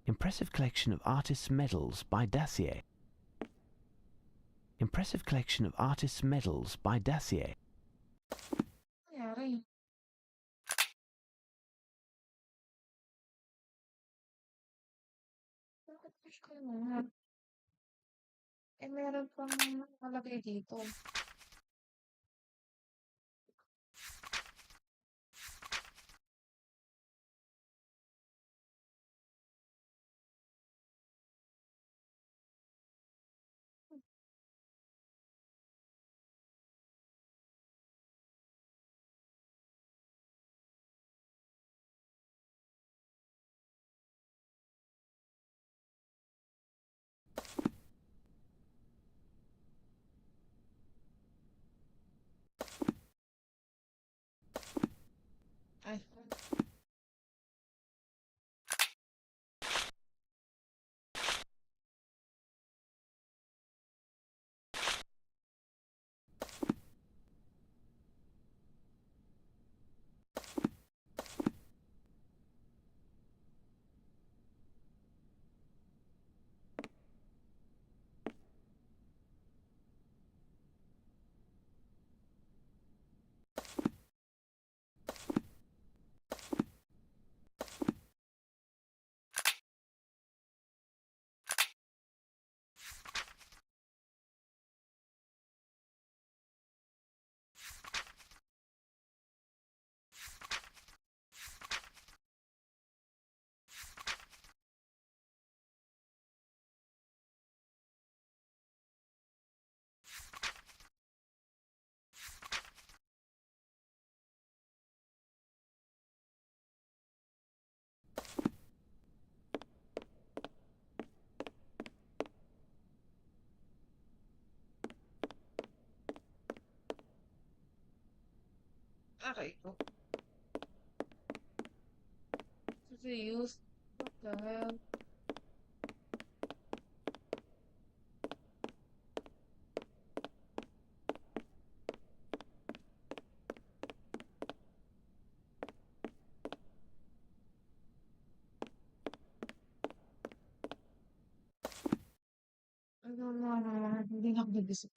Impressive collection of artists' medals by Dacier. Impressive collection of artists' medals by Dacier. Nangyari. Bakit push ko naman? Eh, meron pang nakalagay dito. Ay, aray ko. Serious? What the hell? Ano na, hindi na ako nag-isip.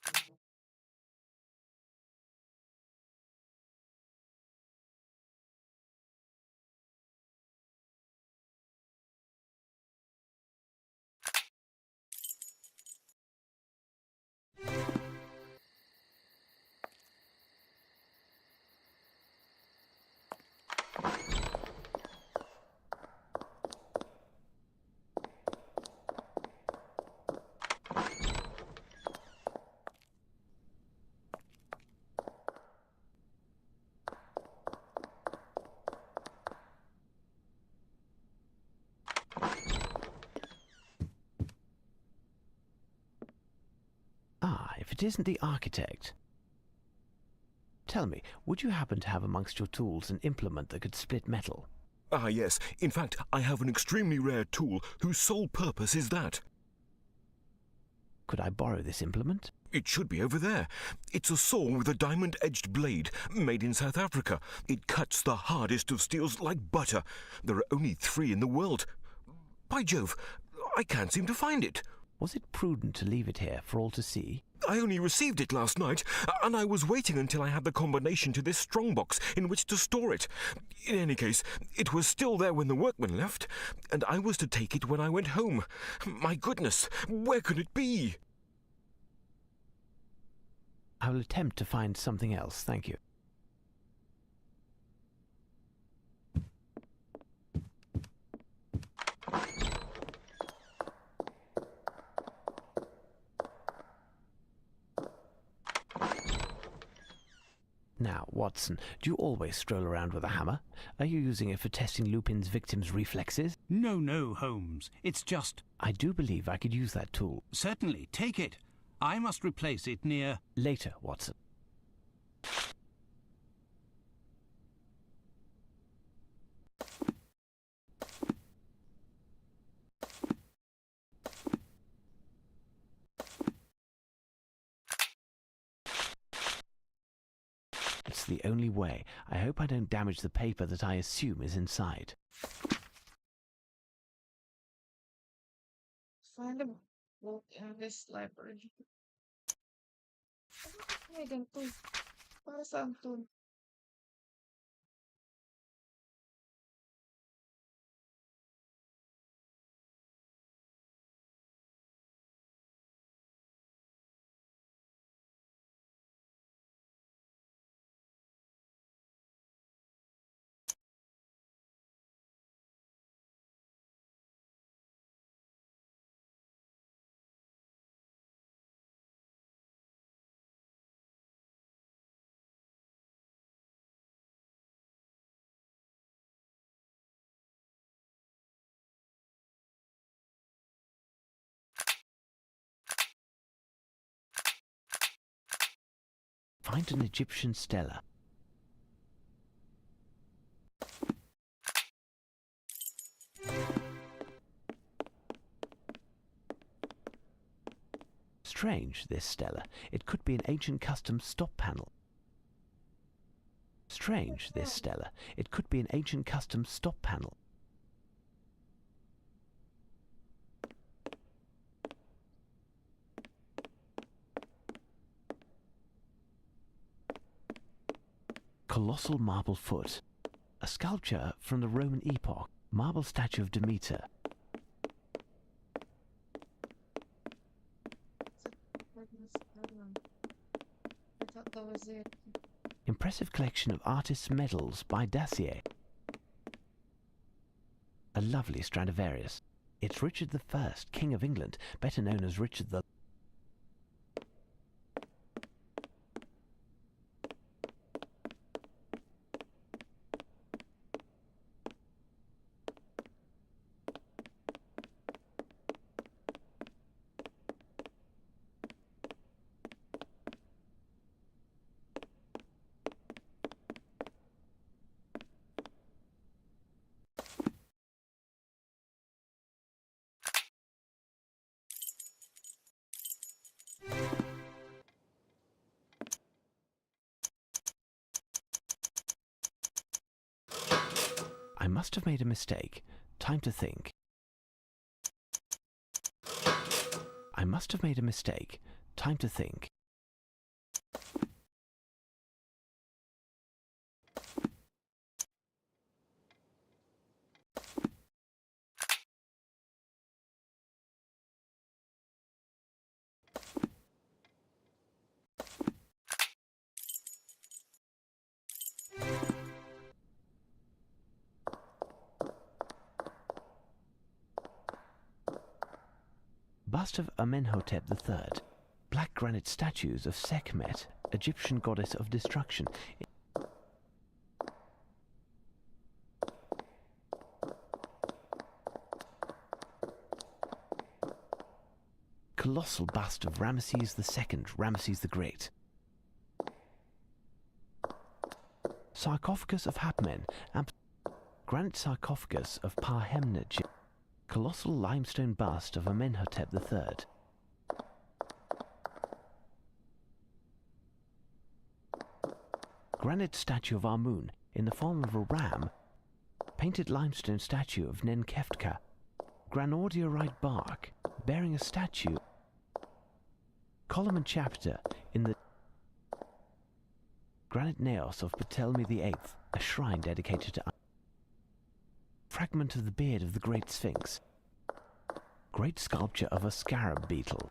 if it isn't the architect. Tell me, would you happen to have amongst your tools an implement that could split metal? Ah, yes. In fact, I have an extremely rare tool whose sole purpose is that. Could I borrow this implement? It should be over there. It's a saw with a diamond-edged blade, made in South Africa. It cuts the hardest of steels like butter. There are only 3 in the world. By Jove, I can't seem to find it. Was it prudent to leave it here for all to see? I only received it last night, and I was waiting until I had the combination to this strongbox in which to store it. In any case, it was still there when the workmen left, and I was to take it when I went home. My goodness, where could it be? I will attempt to find something else, thank you. Now, Watson, do you always stroll around with a hammer? Are you using it for testing Lupin's victims' reflexes? No, Holmes. It's just... I do believe I could use that tool. Certainly, take it. I must replace it near... Later, Watson. It's the only way. I hope I don't damage the paper that I assume is inside. Find a book in this library. Ay, ganito. Para saan to? Find an Egyptian stela. Strange, this stela. It could be an ancient custom stop panel. Strange, this stela. It could be an ancient custom stop panel. Colossal marble foot. A sculpture from the Roman epoch. Marble statue of Demeter. I thought that was it. Impressive collection of artists' medals by Dacier. A lovely Stradivarius. It's Richard I, King of England, better known as Richard the... I must have made a mistake. Time to think. I must have made a mistake. Time to think. Bust of Amenhotep III. Black granite statues of Sekhmet, Egyptian goddess of destruction. colossal bust of Ramesses II, Ramesses the Great. Sarcophagus of Hapmen, granite sarcophagus of Parhemnech, colossal limestone bust of Amenhotep III. Granite statue of Amun in the form of a ram, painted limestone statue of Nenkeftka, granodiorite bark bearing a statue, column and chapter in the granite naos of Ptolemy VIII, a shrine dedicated to fragment of the beard of the Great Sphinx, great sculpture of a scarab beetle.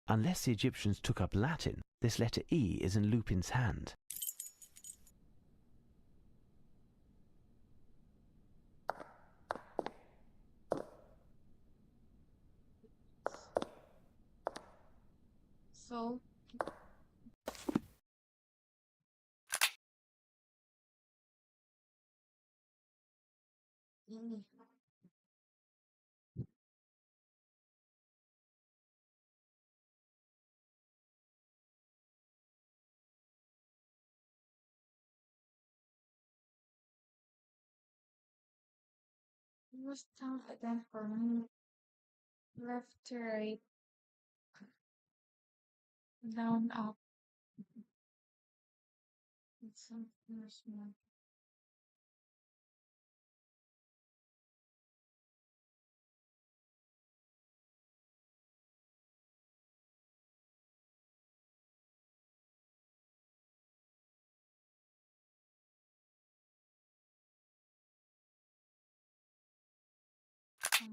Unless the Egyptians took up Latin, this letter E is in Lupin's hand. So, mm, it was count again for me. Left to right, down, up. It's something small.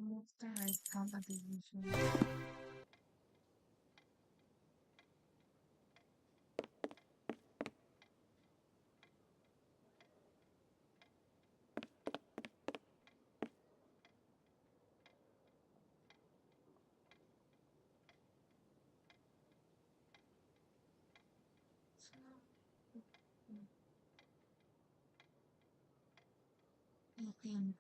Move the right count at the usual. So, 18.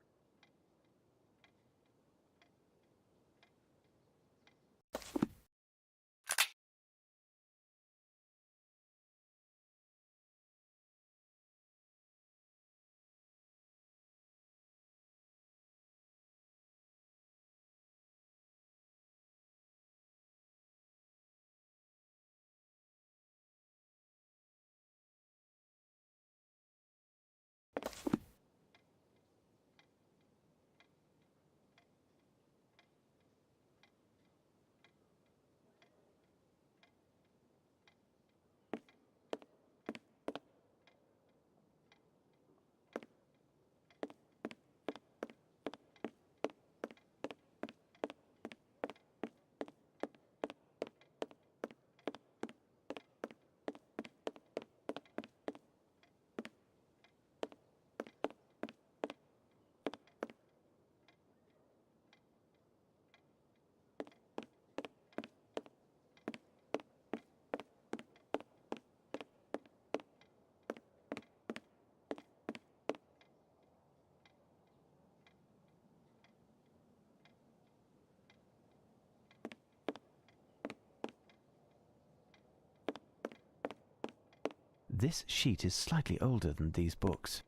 This sheet is slightly older than these books.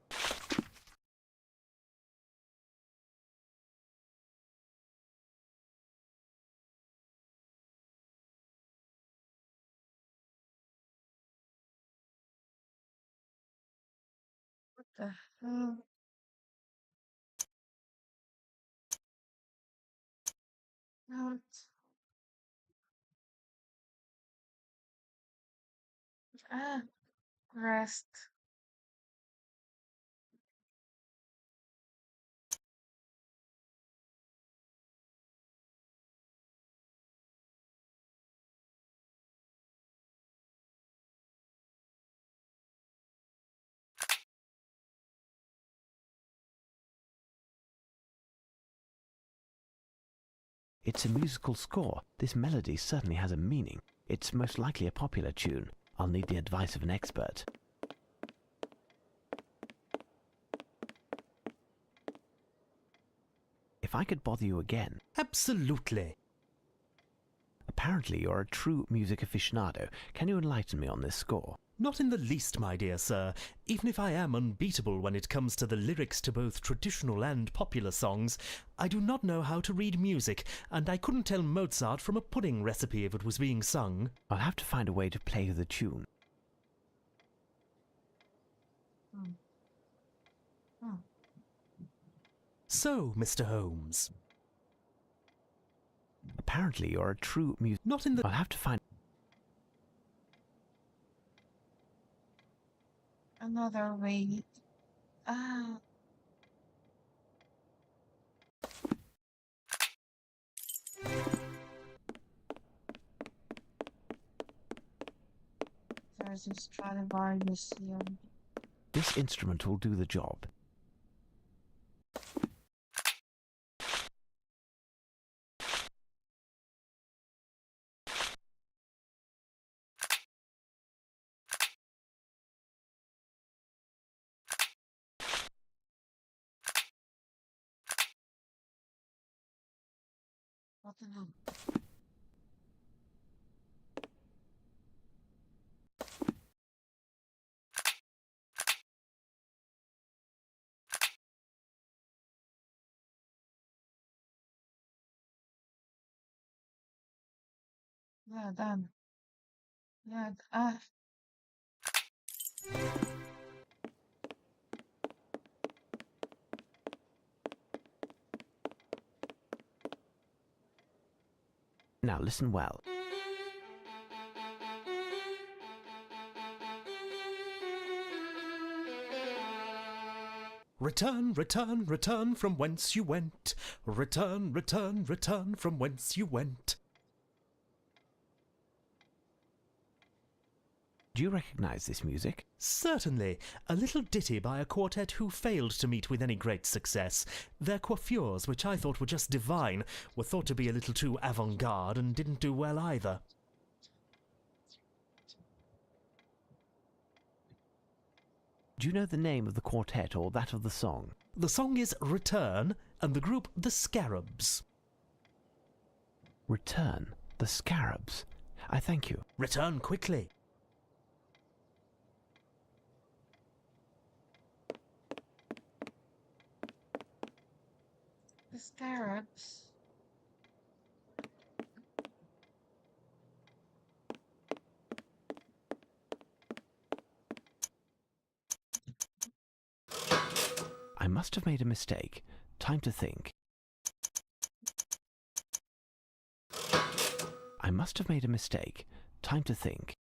What the hell? Mount ah rest. It's a musical score. This melody certainly has a meaning. It's most likely a popular tune. I'll need the advice of an expert. If I could bother you again. Absolutely. Apparently you're a true music aficionado. Can you enlighten me on this score? Not in the least, my dear sir. Even if I am unbeatable when it comes to the lyrics to both traditional and popular songs, I do not know how to read music, and I couldn't tell Mozart from a pudding recipe if it was being sung. I'll have to find a way to play the tune. Hmm. Hmm. So, Mr. Holmes. Apparently you're a true music... Not in the... I'll have to find... Another way. Ah. There's a Stradivari museum. This instrument will do the job. What the hell? Yeah, done. Yeah, ah. Now listen well. Return, return, return from whence you went. Return, return, return from whence you went. Do you recognize this music? Certainly, a little ditty by a quartet who failed to meet with any great success. Their coiffures, which I thought were just divine, were thought to be a little too avant-garde and didn't do well either. Do you know the name of the quartet or that of the song? The song is Return, and the group The Scarabs. Return. The Scarabs. I thank you. Return quickly. The scarabs. I must have made a mistake. Time to think. I must have made a mistake. Time to think.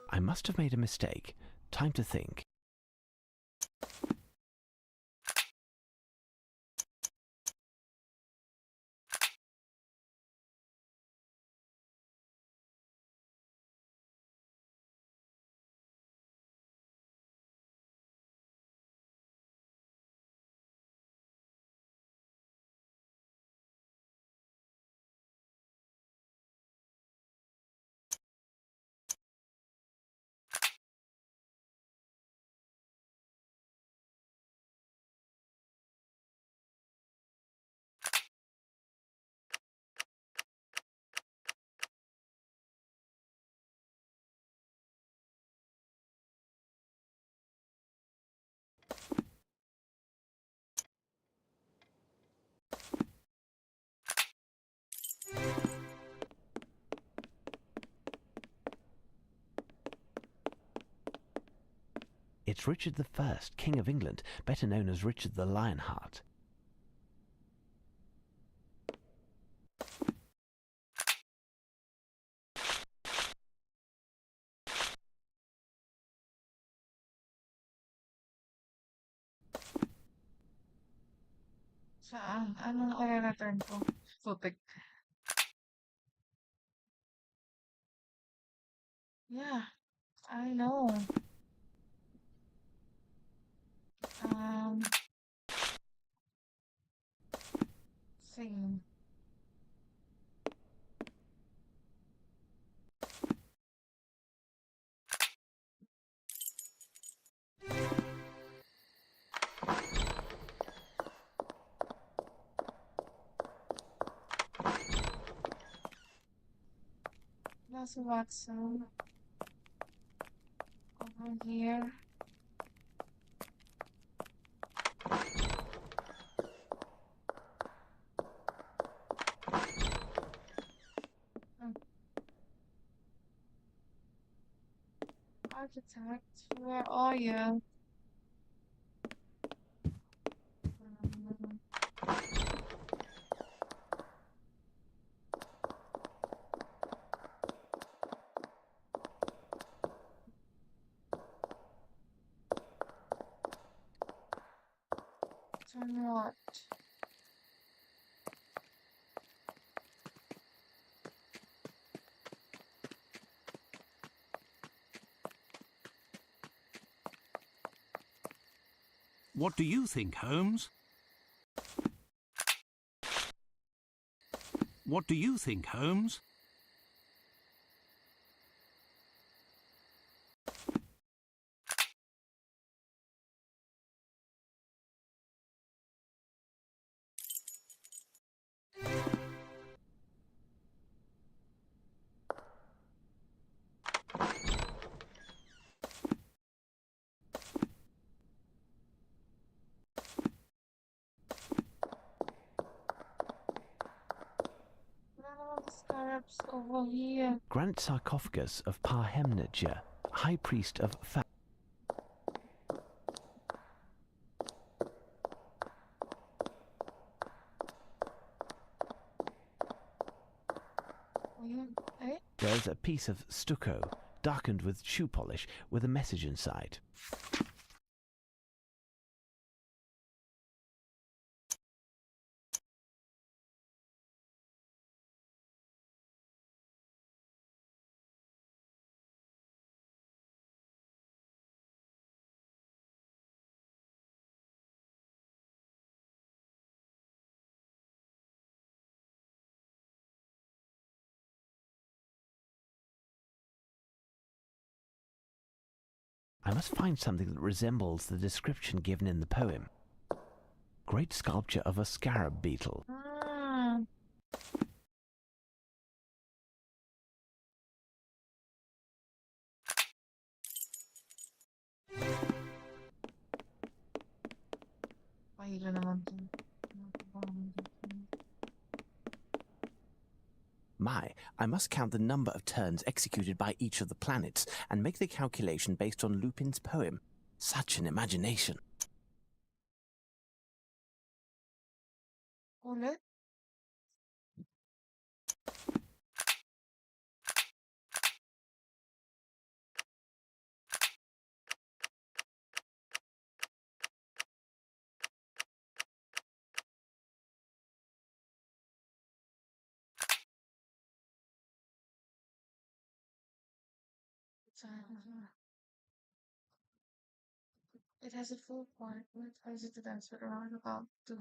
I must have made a mistake. Time to think. It's Richard I, King of England, better known as Richard the Lionheart. Saan? Anong i-return ko? Putik. Yeah, I know. Um, same. That's Watson. Over here. Hmm. Architect, where are you? Um, turn what? What do you think, Holmes? What do you think, Holmes? None of the scarabs over here. Grand sarcophagus of Parhemnager, High Priest of Eh? There's a piece of stucco, darkened with shoe polish, with a message inside. I must find something that resembles the description given in the poem. Great sculpture of a scarab beetle. Hmm. Pahilo naman to. My, I must count the number of turns executed by each of the planets and make the calculation based on Lupin's poem. Such an imagination. Ulit? It has a full point. What has it to dance with around about 2?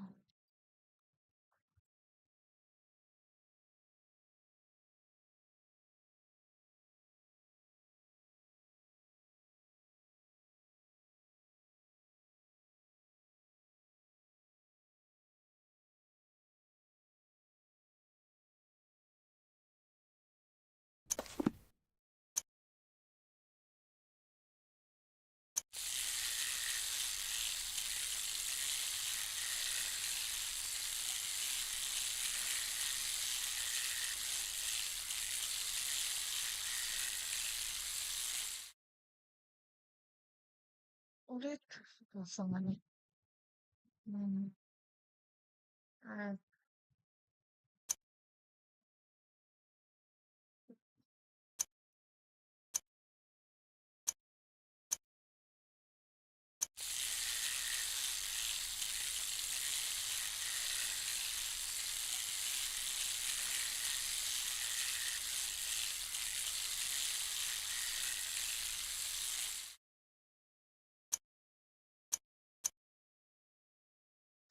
ulit. Pasangan eh. Alright.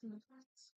Defense.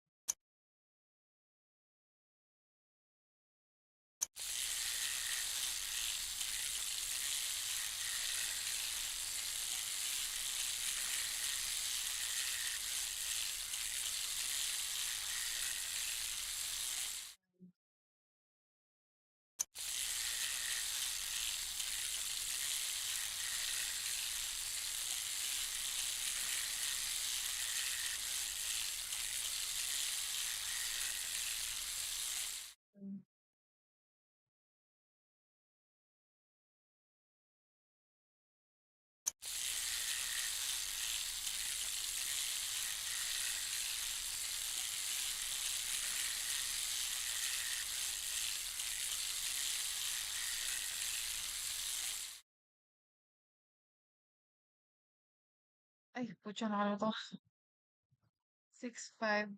Ay, putya na ano to. 6-5.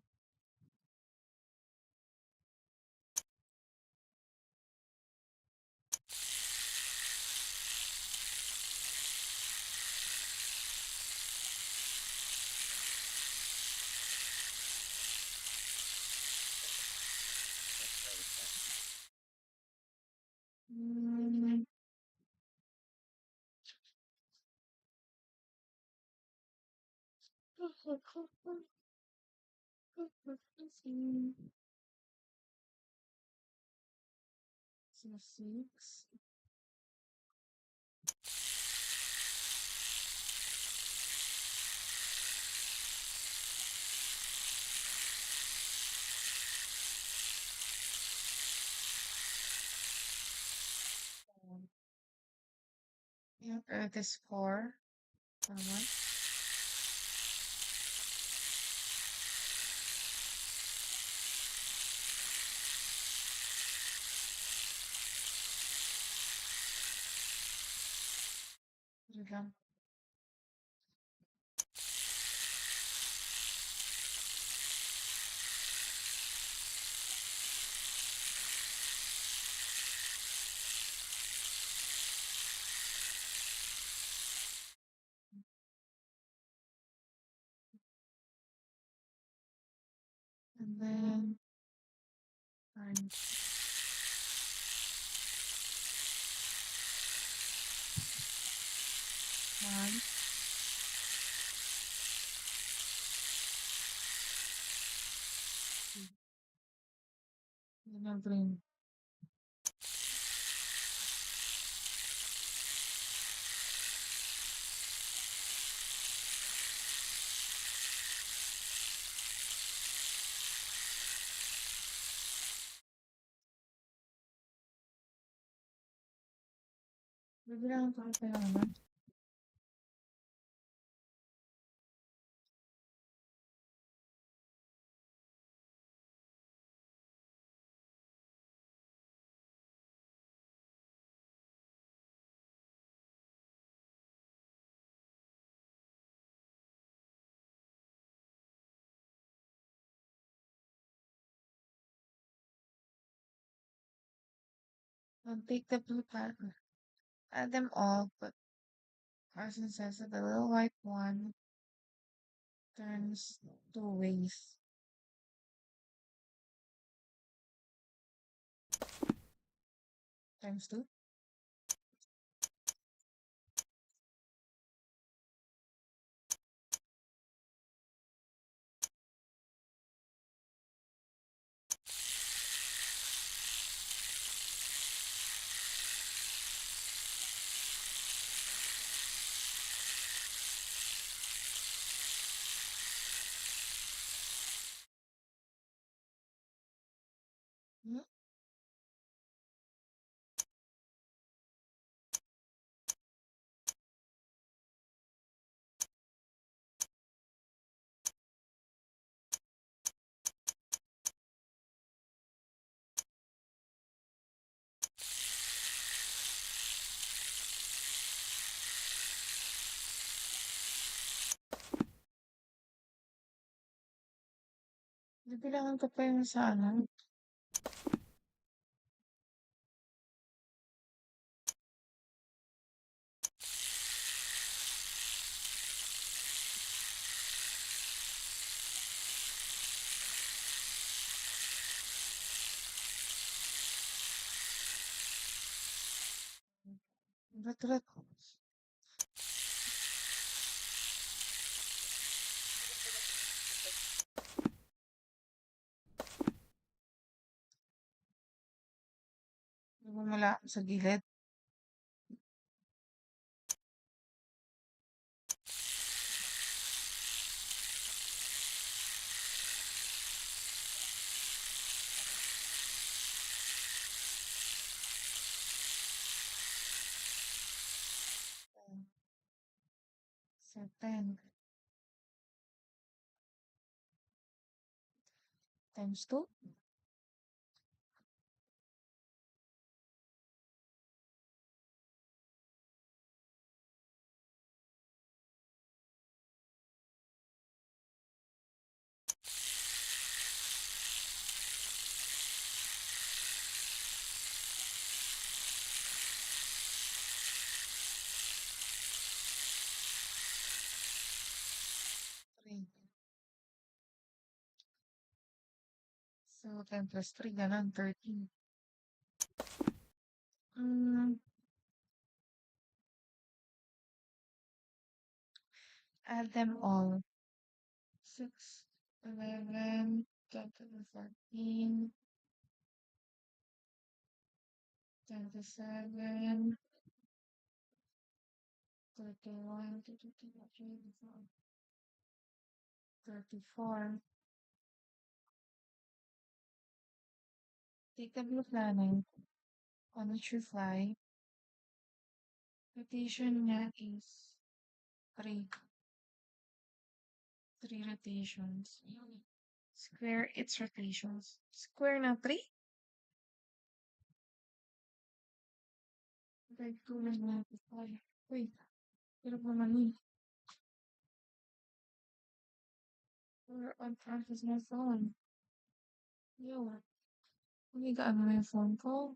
Mm. So 6. Yeah, Earth is 4. Tama. Wait lang. And then orange. One. Then yung green. Bibilangan ko kaya naman. I'll take the blue part. Add them all, but Carson says that the little white one turns 2 ways. Times 2. Hmm? Bibilangan ko pa yung sa ano. Ulit-ulit. Bumula sa gilid. So 10 times 2. 3. So 10 plus 3, ganun, 13. Add them all. 6, 11, 10 to the 14, 27, 31, 32, 34. 34. Take the blue planet on which you fly. Rotation niya is 3. 3 rotations. Square its rotations. Square na 3? Like 2 lang natin. Wait. Pero naman yun. Where on earth is my phone? Yo. Hindi ka ano yung phone ko?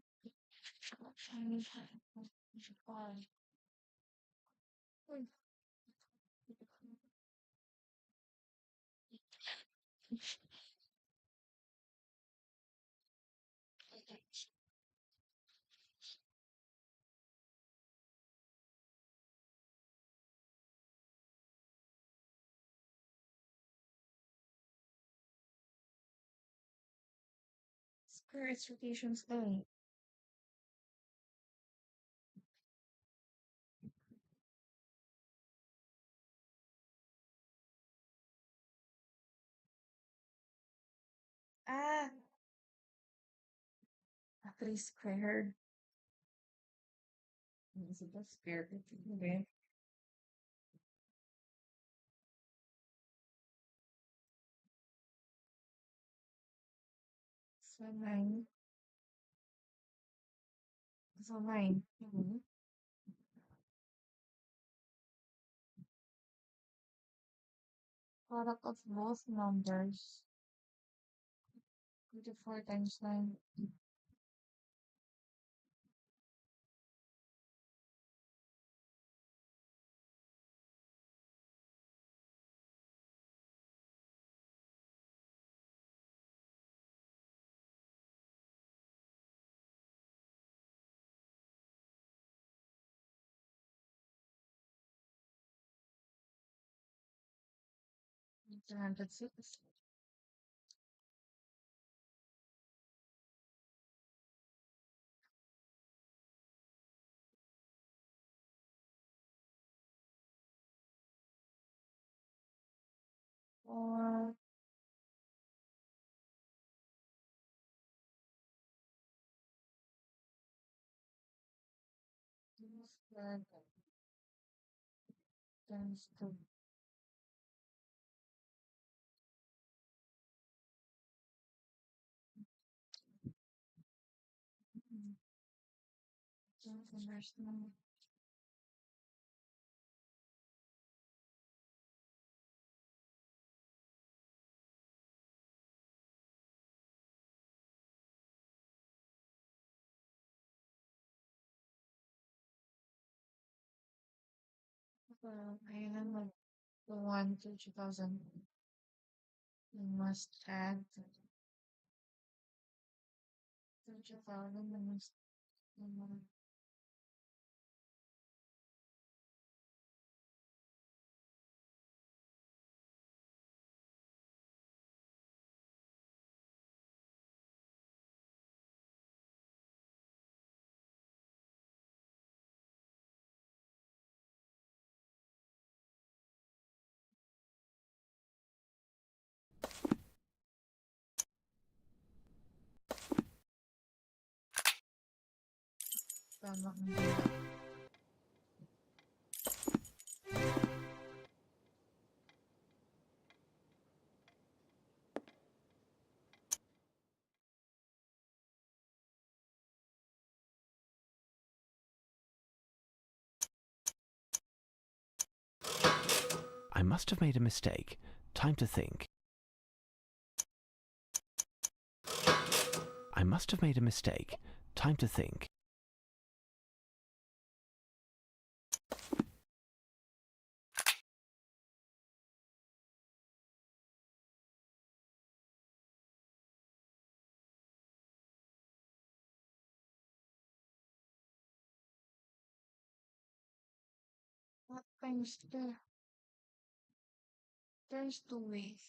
Uy. Square its rotations though. Ah! A 3 squared. Is it a square? Okay. So 9. So 9. Product of both numbers. 24 times 9. 206. Or squared times 2. Don't understand. Ayun like the 1 to 2000. You must add to 2000. You must. Tama. I must have made a mistake. Time to think. I must have made a mistake. Time to think. What times the there's two ways.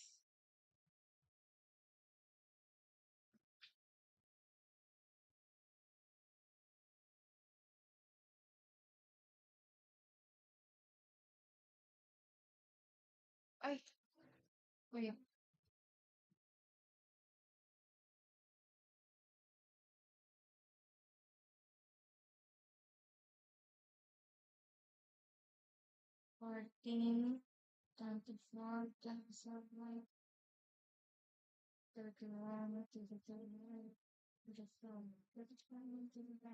Ay, wait. 14, 24, 27, 31, 32, 34, 35, 35.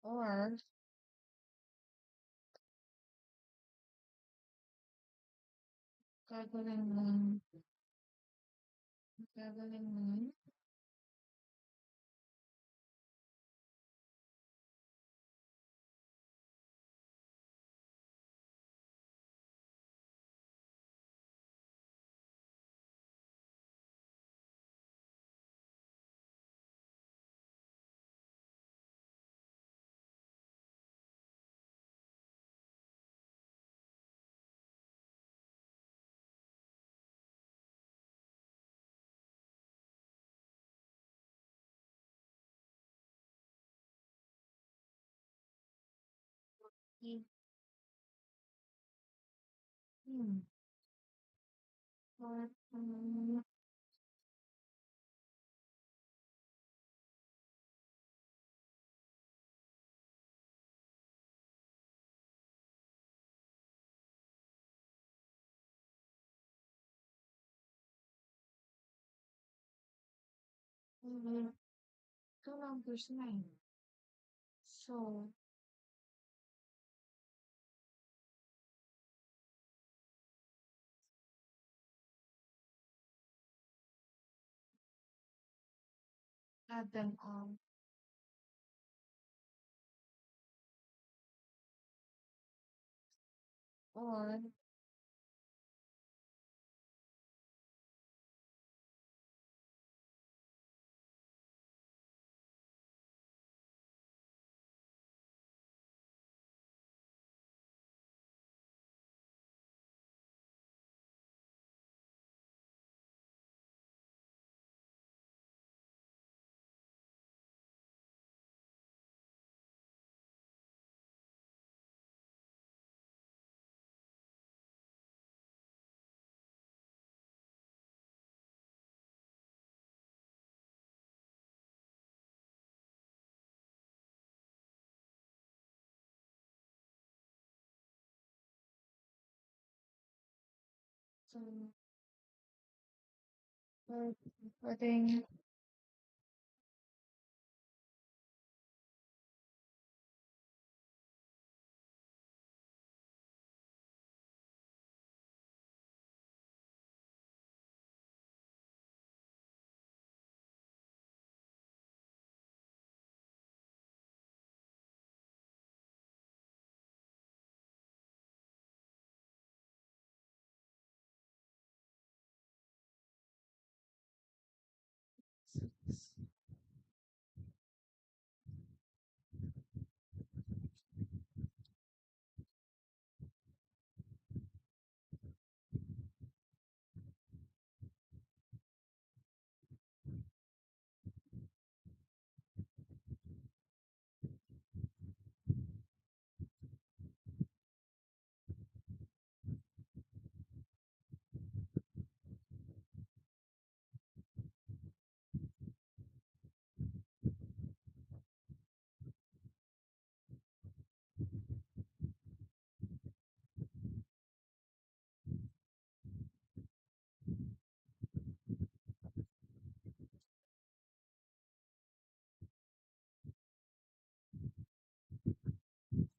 Or gagawin mo, gagawin mo, hmm, or, two numbers 9. So, add them all. Or, so, Wedding.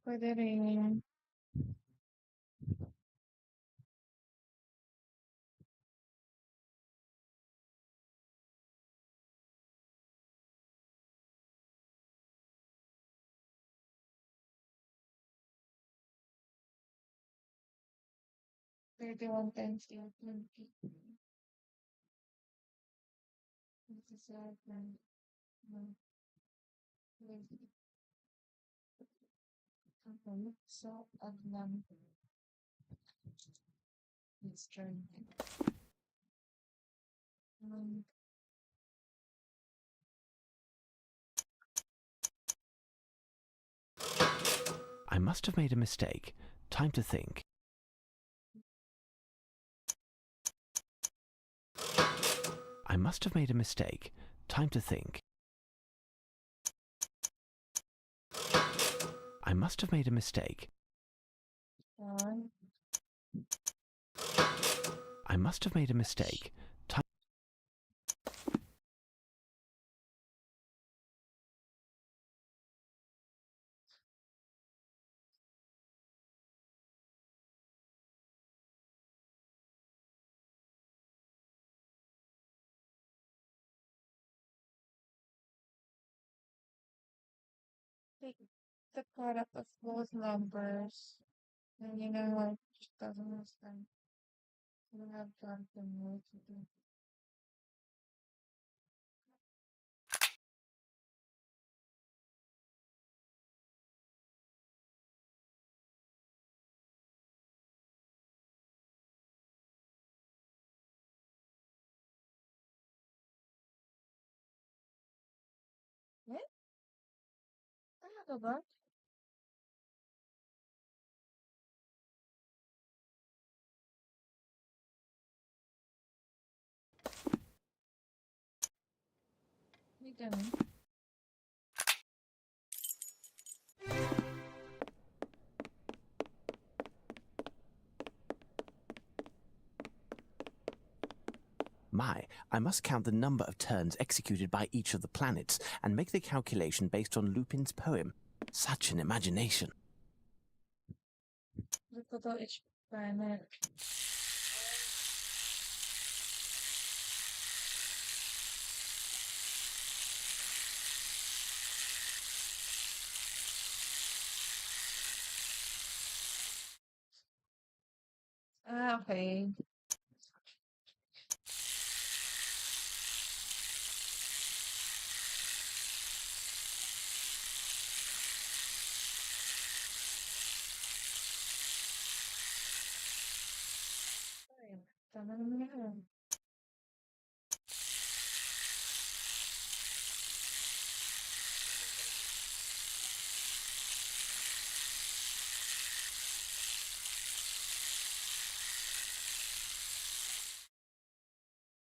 Wedding. Thirty-one times 18. 27. Okay, so add lang. Let's try. Um, I must have made a mistake. Time to think. I must have made a mistake. Time to think. I must have made a mistake. one. I must have made a mistake. Time. Take the product of both numbers. And you know what? It doesn't understand. You have done the more to do. Eh? Talaga ba? May ganun. My, I must count the number of turns executed by each of the planets and make the calculation based on Lupin's poem. Such an imagination. Look at each planet. Ah, okay. Ayun. Tama naman yun.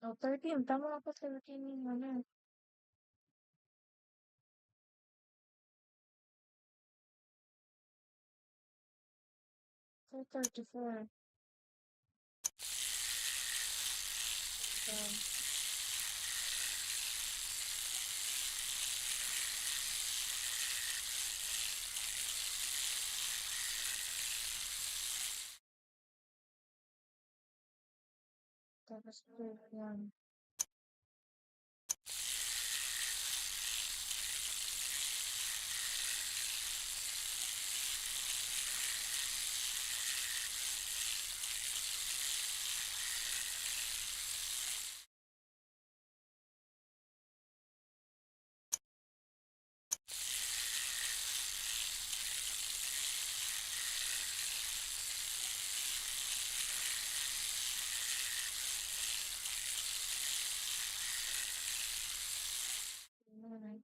Oh, 13. Tama ako, 13 yung ano. So, 34. Just click one. Alright.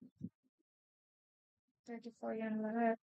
34 yan lahat.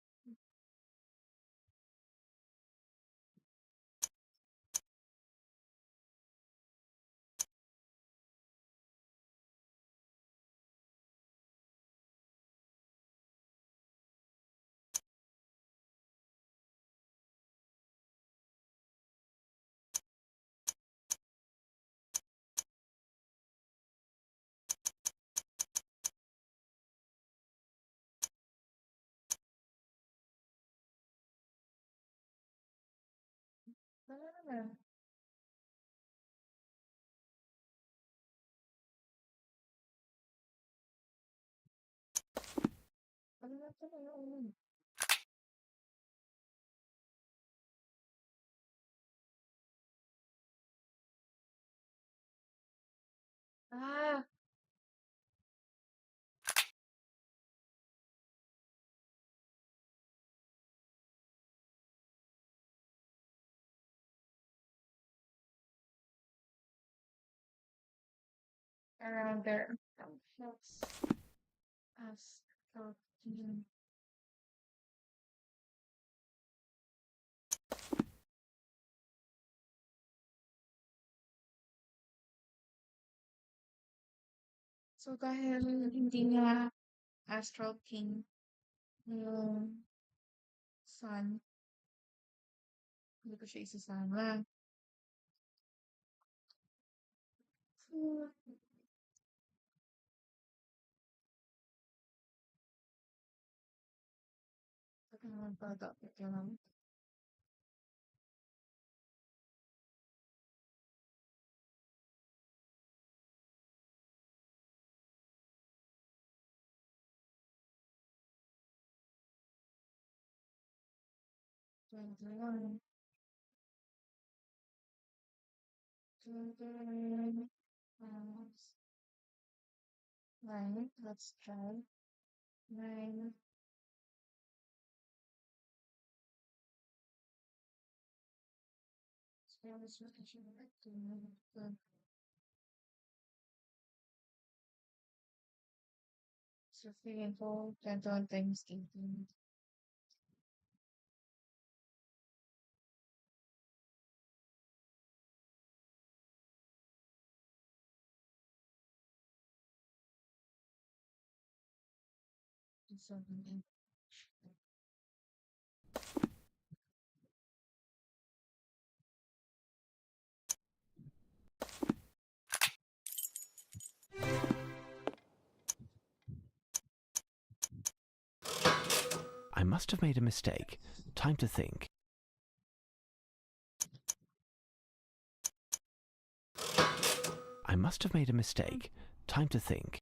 Wala naman. Wala na pala yun. Ah! Around there. That's us. 14. So dahil hindi niya Astral King yung sun, hindi ko siya isasama. So, baka naman pag-upit ka lang. Twenty-one. 21. Nine. Let's try. 9. So let's look at your so feeling ko 21 times 18. So, I must have made a mistake. Time to think. I must have made a mistake. Time to think.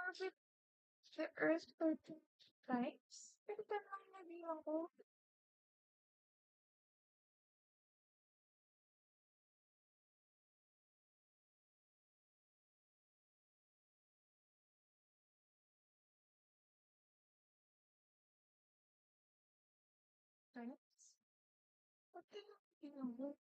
orbit the Earth for 2 times? Pero parang nabilang ko. Times? Ba't kaya nabilang ko?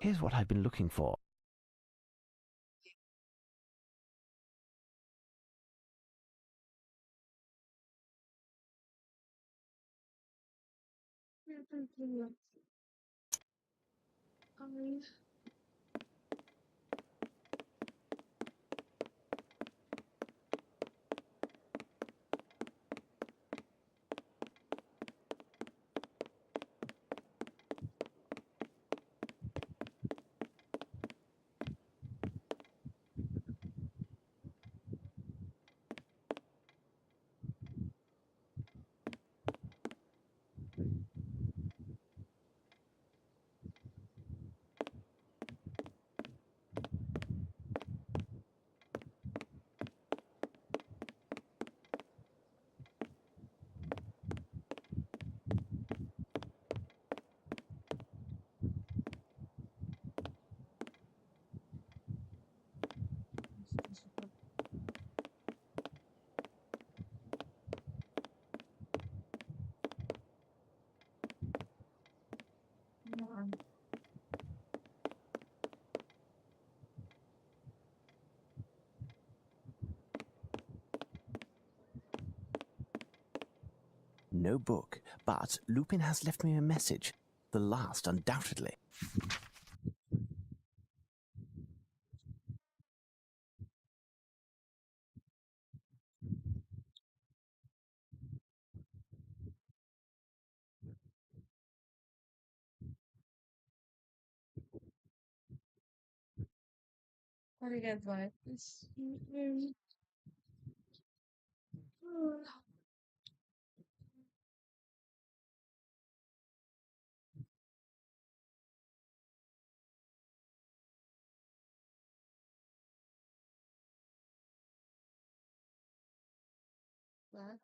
Here's what I've been looking for. No book, but Lupin has left me a message. The last, undoubtedly. What do you guys like? What?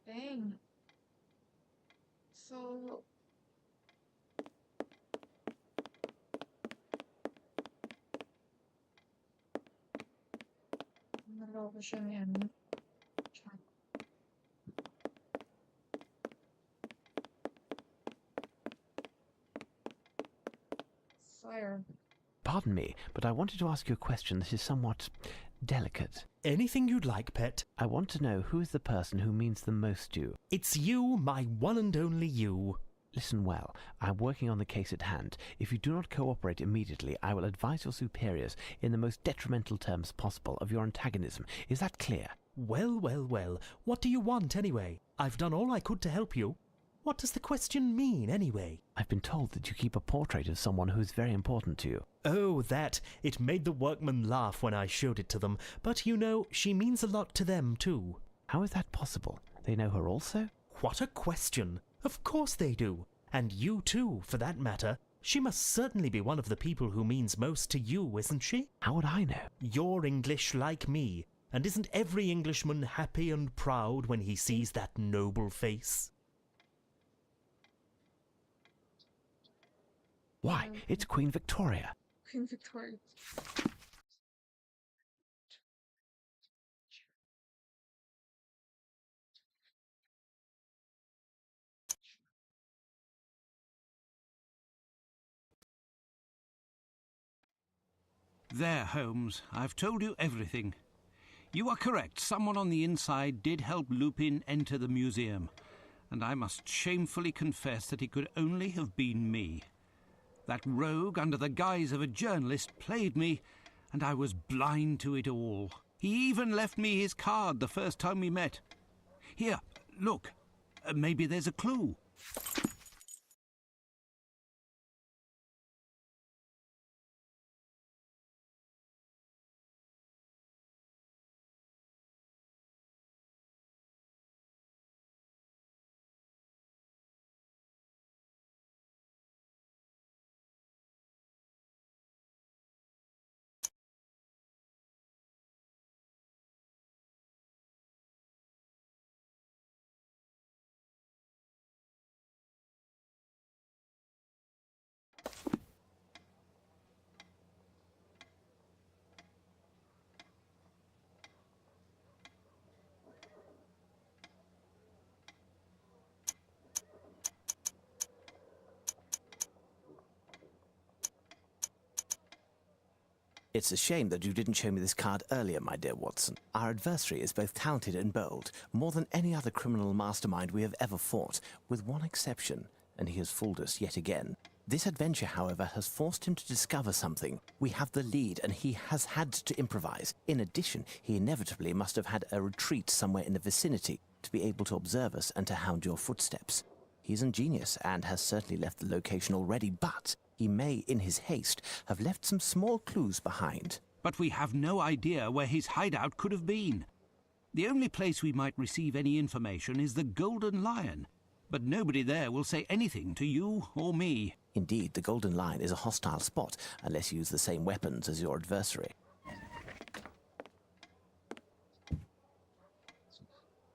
Dang. So show me a new track. Sire. Pardon me, but I wanted to ask you a question that is somewhat delicate. Anything you'd like, pet. I want to know who is the person who means the most to you. It's you, my one and only you. Listen well, I'm working on the case at hand. If you do not cooperate immediately, I will advise your superiors in the most detrimental terms possible of your antagonism. Is that clear? Well, well, well. What do you want, anyway? I've done all I could to help you. What does the question mean, anyway? I've been told that you keep a portrait of someone who is very important to you. Oh, that. It made the workmen laugh when I showed it to them. But, you know, she means a lot to them, too. How is that possible? They know her also? What a question. Of course they do. And you too, for that matter. She must certainly be one of the people who means most to you, isn't she? How would I know? You're English like me. And isn't every Englishman happy and proud when he sees that noble face? Why, it's Queen Victoria. Queen Victoria. There, Holmes, I've told you everything. You are correct. Someone on the inside did help Lupin enter the museum, and I must shamefully confess that it could only have been me. That rogue, under the guise of a journalist, played me, and I was blind to it all. He even left me his card the first time we met. Here, look. Maybe there's a clue. It's a shame that you didn't show me this card earlier, my dear Watson. Our adversary is both talented and bold, more than any other criminal mastermind we have ever fought, with one exception, and he has fooled us yet again. This adventure, however, has forced him to discover something. We have the lead, and he has had to improvise. In addition, he inevitably must have had a retreat somewhere in the vicinity to be able to observe us and to hound your footsteps. He's ingenious and has certainly left the location already, but he may, in his haste, have left some small clues behind. But we have no idea where his hideout could have been. The only place we might receive any information is the Golden Lion, but nobody there will say anything to you or me. Indeed, the Golden Lion is a hostile spot, unless you use the same weapons as your adversary.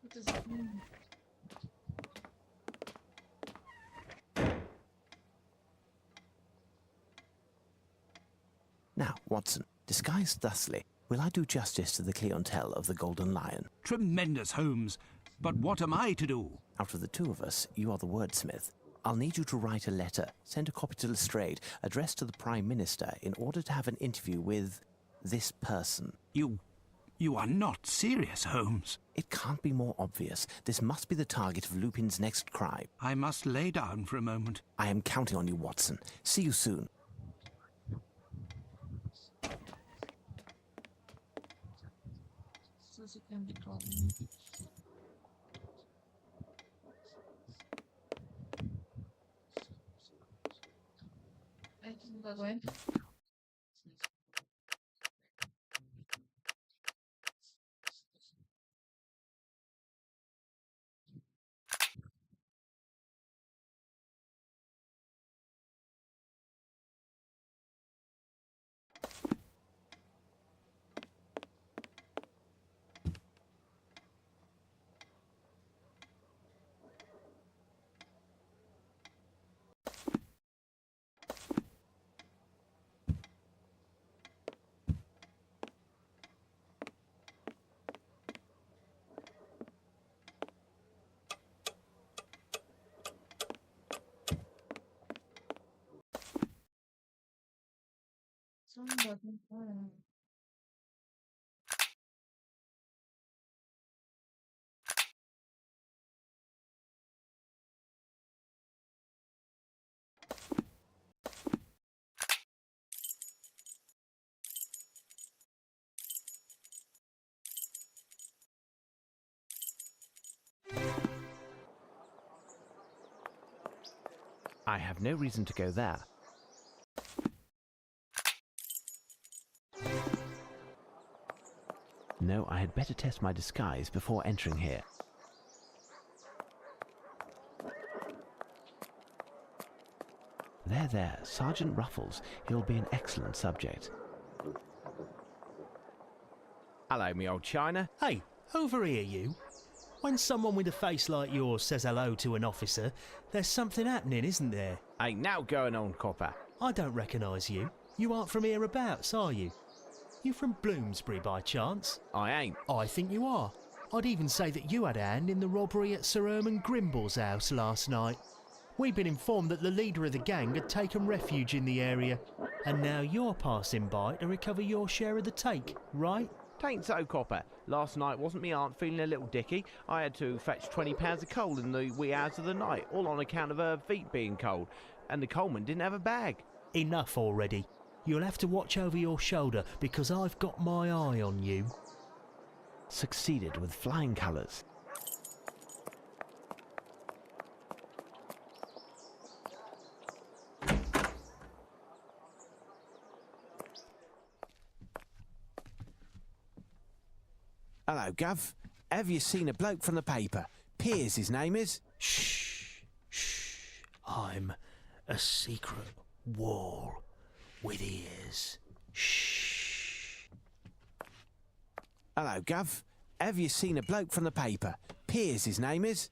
What does it mean? Now, Watson, disguised thusly, will I do justice to the clientele of the Golden Lion? Tremendous, Holmes. But what am I to do? Out of the two of us, you are the wordsmith. I'll need you to write a letter, send a copy to Lestrade, addressed to the Prime Minister, in order to have an interview with this person. You are not serious, Holmes. It can't be more obvious. This must be the target of Lupin's next crime. I must lay down for a moment. I am counting on you, Watson. See you soon. So she can be called. Ay, ano gagawin? So, button pa. I have no reason to go there. No, I had better test my disguise before entering here. There, Sergeant Ruffles. He'll be an excellent subject. Hello, me old China. Hey, over here, you. When someone with a face like yours says hello to an officer, there's something happening, isn't there? Ain't now going on, copper. I don't recognise you. You aren't from hereabouts, are you? You from Bloomsbury by chance? I ain't. I think you are. I'd even say that you had a hand in the robbery at Sir Herman Grimble's house last night. We've been informed that the leader of the gang had taken refuge in the area, and now you're passing by to recover your share of the take, right? Tain't so, copper. Last night wasn't me aunt feeling a little dicky. I had to fetch 20 pounds of coal in the wee hours of the night, all on account of her feet being cold, and the coalman didn't have a bag. Enough already. You'll have to watch over your shoulder, because I've got my eye on you. Succeeded with flying colours. Hello, Gov. Have you seen a bloke from the paper? Piers, his name is. Shh, shh. I'm a secret wall with ears. Shh. Hello, Gov. Have you seen a bloke from the paper? Piers, his name is.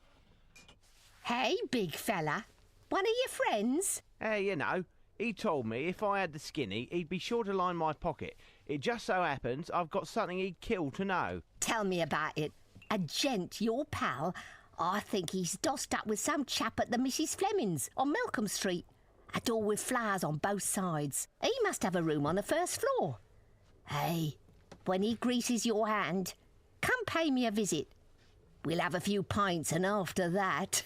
Hey, big fella. One of your friends? Hey, you know, he told me if I had the skinny, he'd be sure to line my pocket. It just so happens I've got something he'd kill to know. Tell me about it. A gent, your pal? I think he's dossed up with some chap at the Mrs. Fleming's on Malcolm Street. A door with flowers on both sides. He must have a room on the first floor. Hey, when he greases your hand, come pay me a visit. We'll have a few pints, and after that...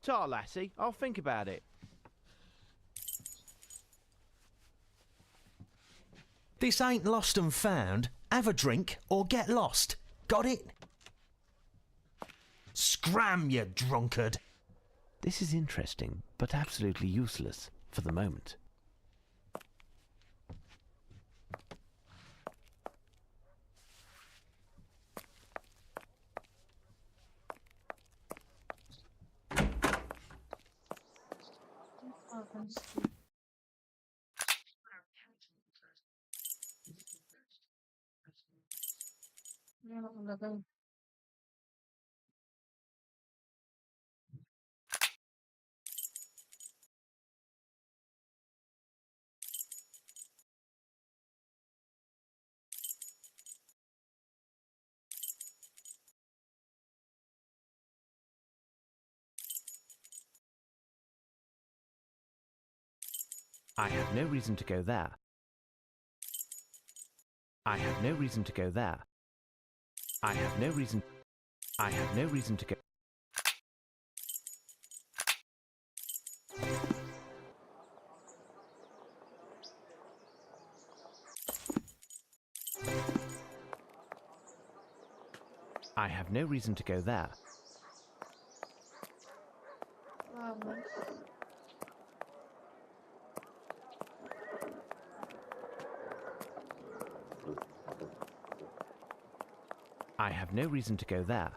Ta, lassie, I'll think about it. This ain't lost and found. Have a drink or get lost. Got it? Scram, you drunkard. This is interesting, but absolutely useless for the moment. I have no reason to go there. I have no reason to go there. I have no reason. I have no reason to go. I have no reason to go there. I have no reason to go there.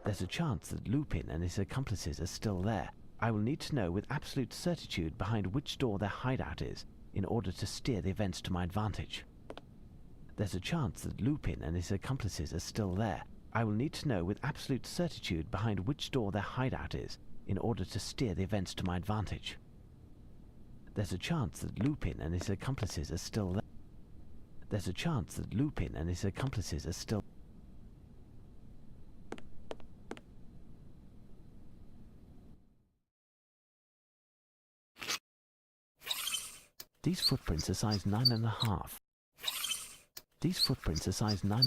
There's a chance that Lupin and his accomplices are still there. I will need to know with absolute certitude behind which door their hideout is in order to steer the events to my advantage. There's a chance that Lupin and his accomplices are still there. I will need to know with absolute certitude behind which door their hideout is in order to steer the events to my advantage. There's a chance that Lupin and his accomplices are still there. There's a chance that Lupin and his accomplices are still... These footprints are size 9.5. These footprints are size 9...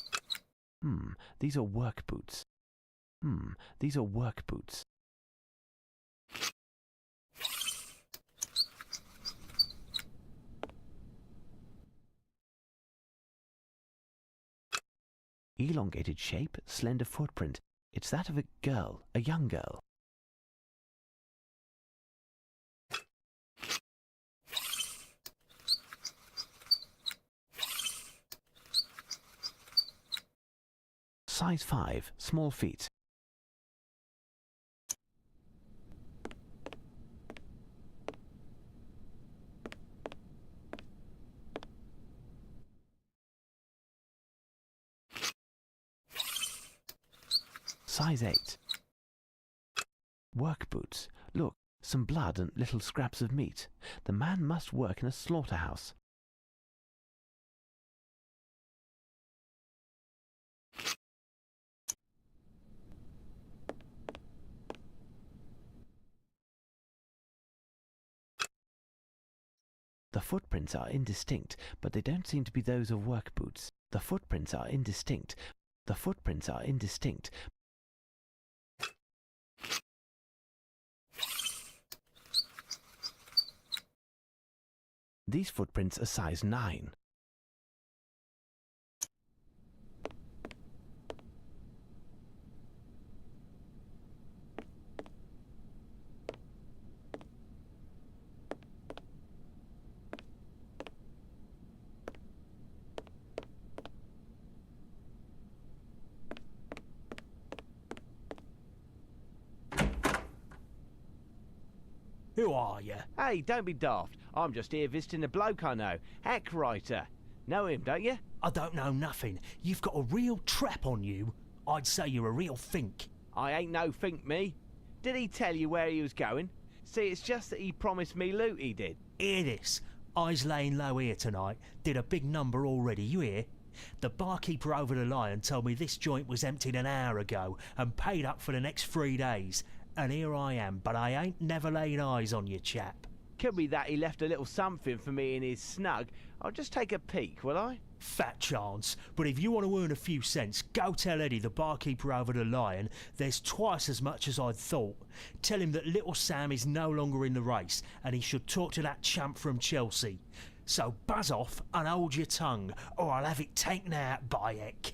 these are work boots. These are work boots. Elongated shape, slender footprint. It's that of a girl, a young girl. Size 5, small feet. Size 8. Work boots. Look, some blood and little scraps of meat. The man must work in a slaughterhouse. The footprints are indistinct, but they don't seem to be those of work boots. The footprints are indistinct. The footprints are indistinct. These footprints are size 9. Who are you? Hey, don't be daft. I'm just here visiting a bloke I know. Hack writer. Know him, don't you? I don't know nothing. You've got a real trap on you. I'd say you're a real fink. I ain't no think, me. Did he tell you where he was going? See, it's just that he promised me loot, he did. Hear this. I's laying low here tonight. Did a big number already, you hear? The barkeeper over the Lion told me this joint was emptied an hour ago and paid up for the next 3 days. and here I am, but I ain't never laid eyes on you, chap. Could be that he left a little something for me in his snug. I'll just take a peek, will I? Fat chance, but if you want to earn a few cents, go tell Eddie, the barkeeper over the Lion, there's twice as much as I'd thought. Tell him that little Sam is no longer in the race, and he should talk to that chump from Chelsea. So buzz off and hold your tongue, or I'll have it taken out by heck.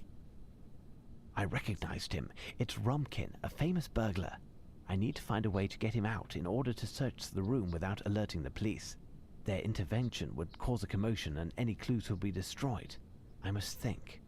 I recognized him. It's Rumpkin, a famous burglar. I need to find a way to get him out in order to search the room without alerting the police. Their intervention would cause a commotion and any clues will be destroyed. I must think.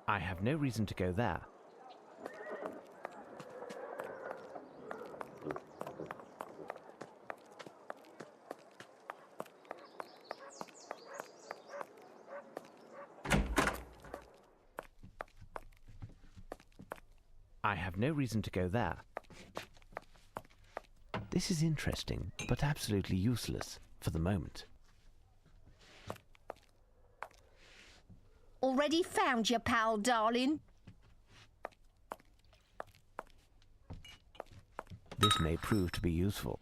I have no reason to go there. I have no reason to go there. This is interesting, but absolutely useless for the moment. Already found your pal, darling? This may prove to be useful.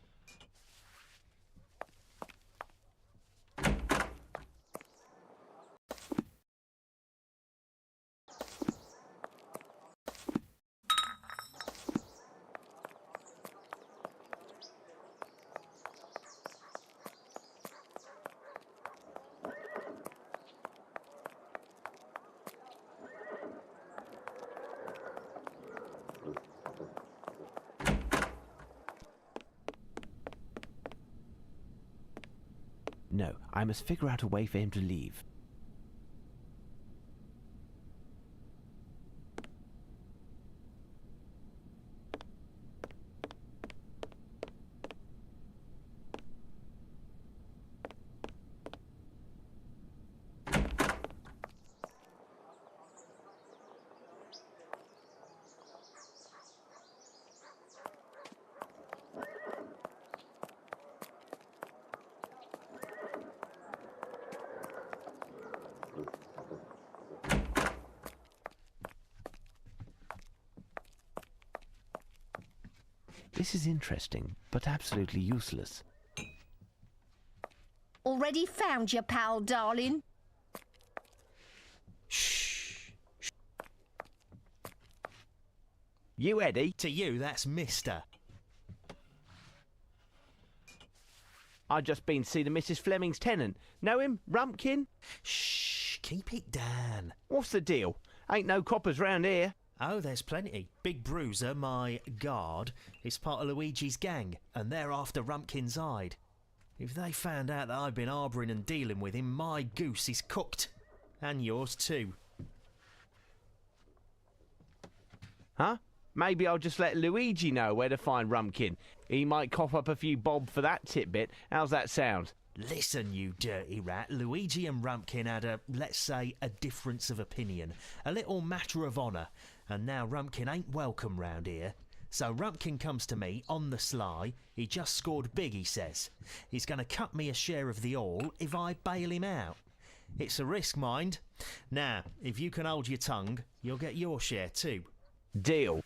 No, I must figure out a way for him to leave. This is interesting, but absolutely useless. Already found your pal, darling? Shh. You, Eddie? To you, that's Mister. I just been to see the Mrs. Fleming's tenant. Know him? Rumpkin? Shh, keep it down. What's the deal? Ain't no coppers round here. Oh, there's plenty. Big Bruiser, my guard, is part of Luigi's gang, and they're after Rumpkin's hide. If they found out that I've been harbouring and dealing with him, my goose is cooked. And yours too. Huh? Maybe I'll just let Luigi know where to find Rumpkin. He might cough up a few bob for that tidbit. How's that sound? Listen, you dirty rat. Luigi and Rumpkin had let's say, a difference of opinion. A little matter of honour. And now Rumpkin ain't welcome round here. So Rumpkin comes to me on the sly. He just scored big, he says. He's going to cut me a share of the all if I bail him out. It's a risk, mind. Now, if you can hold your tongue, you'll get your share too. Deal.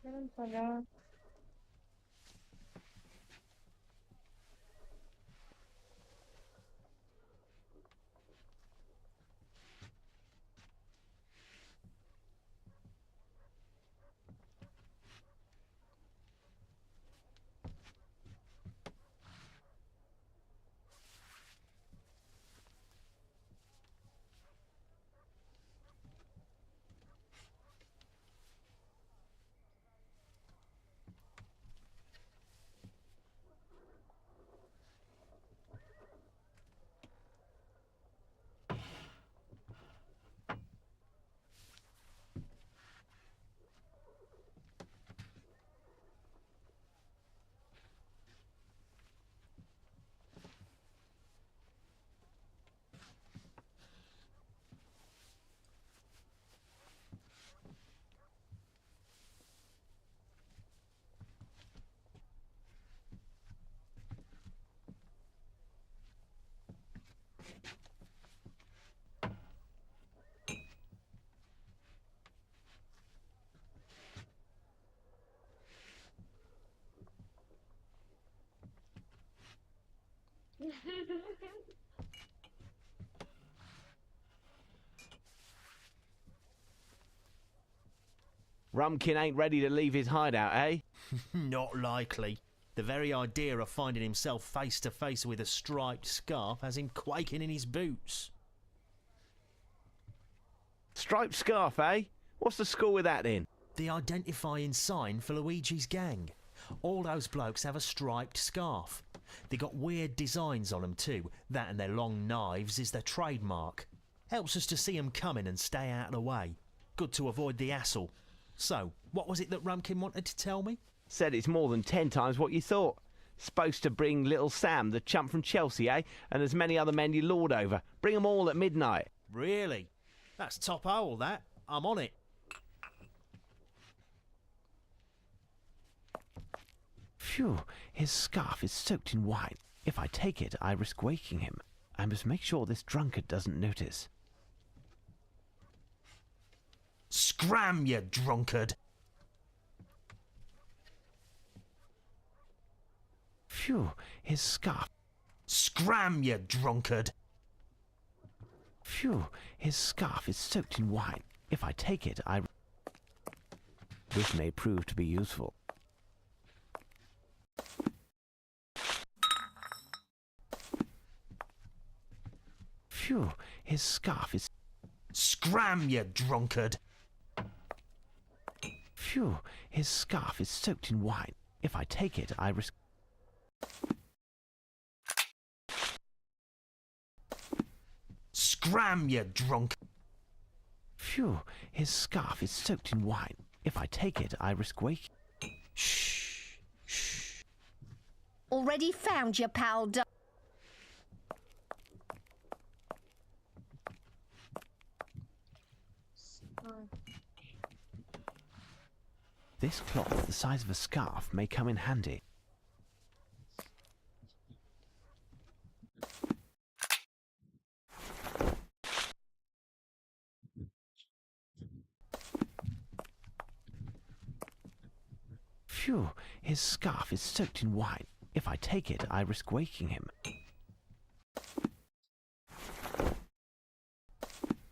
Ganun pala. Rumkin ain't ready to leave his hideout, eh? Not likely. The very idea of finding himself face to face with a striped scarf has him quaking in his boots. Striped scarf, eh? What's the score with that then? The identifying sign for Luigi's gang. All those blokes have a striped scarf. They got weird designs on them too. That and their long knives is their trademark. Helps us to see 'em coming and stay out of the way. Good to avoid the hassle. So, what was it that Rumkin wanted to tell me? Said it's more than 10 times what you thought. Supposed to bring little Sam, the chump from Chelsea, eh? And as many other men you lord over. Bring 'em all at midnight. Really? That's top hole, that. I'm on it. Phew, his scarf is soaked in wine. If I take it, I risk waking him. I must make sure this drunkard doesn't notice. Scram, you drunkard! Phew, his scarf. Scram, you drunkard! Phew, his scarf is soaked in wine. If I take it, I... This may prove to be useful. Phew, his scarf is... Scram, you drunkard! Phew, his scarf is soaked in wine. If I take it, I risk... Scram, you drunk! Phew, his scarf is soaked in wine. If I take it, I risk waking... Shh, shh. Already found your pal, This cloth, the size of a scarf, may come in handy. Phew, his scarf is soaked in wine. If I take it, I risk waking him.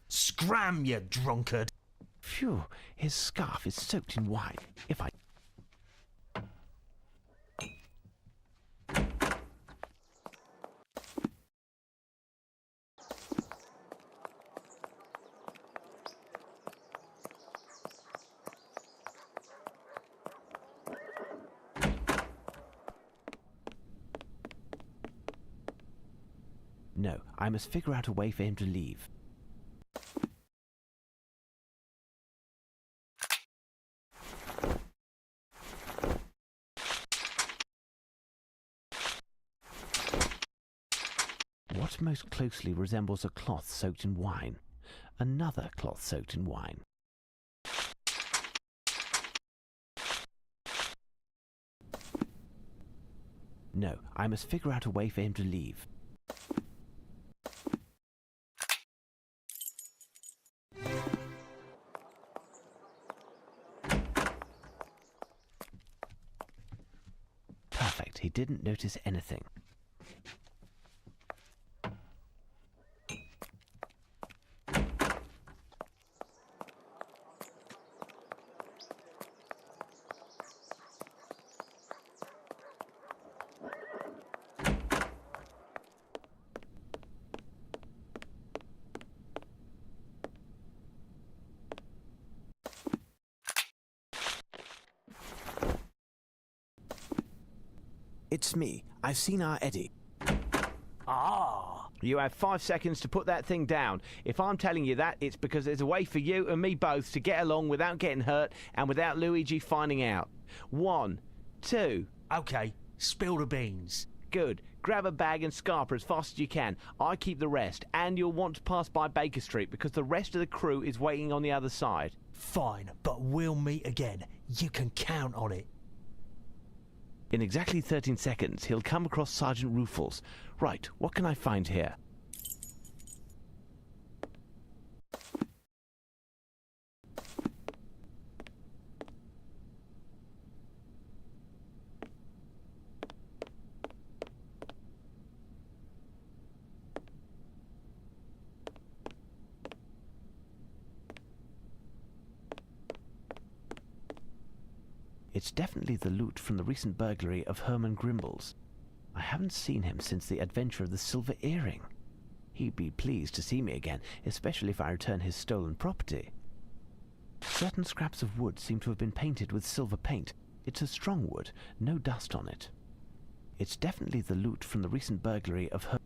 Scram, you drunkard! Phew, his scarf is soaked in wine. If I... No, I must figure out a way for him to leave. What most closely resembles a cloth soaked in wine? Another cloth soaked in wine. No, I must figure out a way for him to leave. Perfect. He didn't notice anything. It's me. I've seen our Eddie. Ah! You have 5 seconds to put that thing down. If I'm telling you that, it's because there's a way for you and me both to get along without getting hurt and without Luigi finding out. 1, 2... Okay, spill the beans. Good. Grab a bag and scarper as fast as you can. I keep the rest, and you'll want to pass by Baker Street because the rest of the crew is waiting on the other side. Fine, but we'll meet again. You can count on it. In exactly 13 seconds, he'll come across Sergeant Rufels. Right, what can I find here? It's definitely the loot from the recent burglary of Herman Grimble's. I haven't seen him since the adventure of the silver earring. He'd be pleased to see me again, especially if I return his stolen property. Certain scraps of wood seem to have been painted with silver paint. It's a strong wood, no dust on it. It's definitely the loot from the recent burglary of Herman.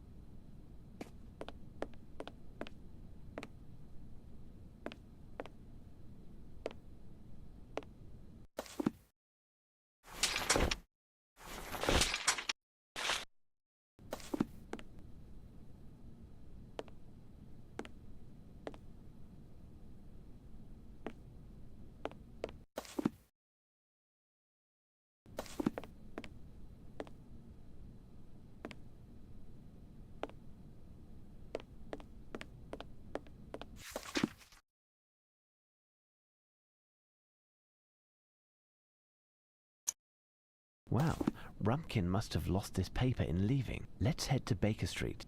Well, Rumpkin must have lost this paper in leaving. Let's head to Baker Street.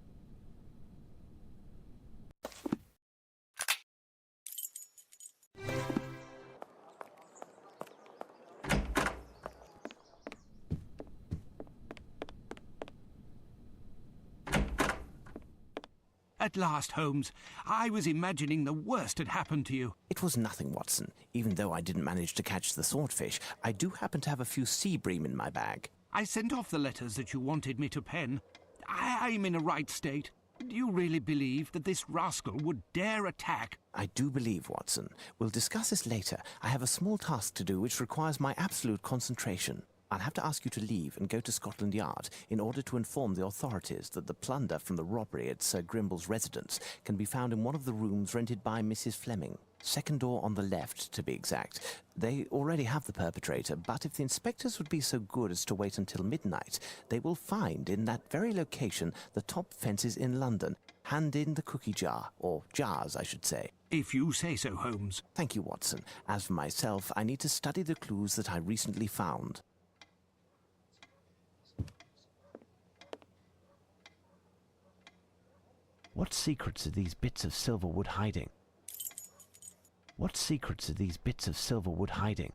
At last, Holmes. I was imagining the worst had happened to you. It was nothing, Watson. Even though I didn't manage to catch the swordfish, I do happen to have a few sea bream in my bag. I sent off the letters that you wanted me to pen. I'm in a right state. Do you really believe that this rascal would dare attack? I do believe, Watson. We'll discuss this later. I have a small task to do which requires my absolute concentration. I'll have to ask you to leave and go to Scotland Yard in order to inform the authorities that the plunder from the robbery at Sir Grimble's residence can be found in one of the rooms rented by Mrs. Fleming. Second door on the left, to be exact. They already have the perpetrator, but if the inspectors would be so good as to wait until midnight, they will find in that very location the top fences in London. Hand in the cookie jar, or jars, I should say. If you say so, Holmes. Thank you, Watson. As for myself, I need to study the clues that I recently found. What secrets are these bits of silver wood hiding? What secrets are these bits of silver wood hiding?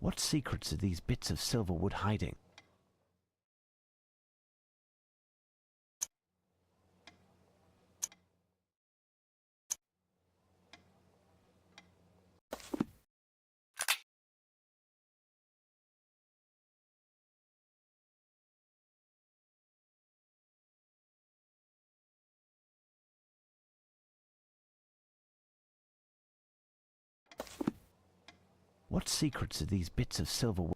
What secrets are these bits of silver wood hiding? What secrets are these bits of silver wood?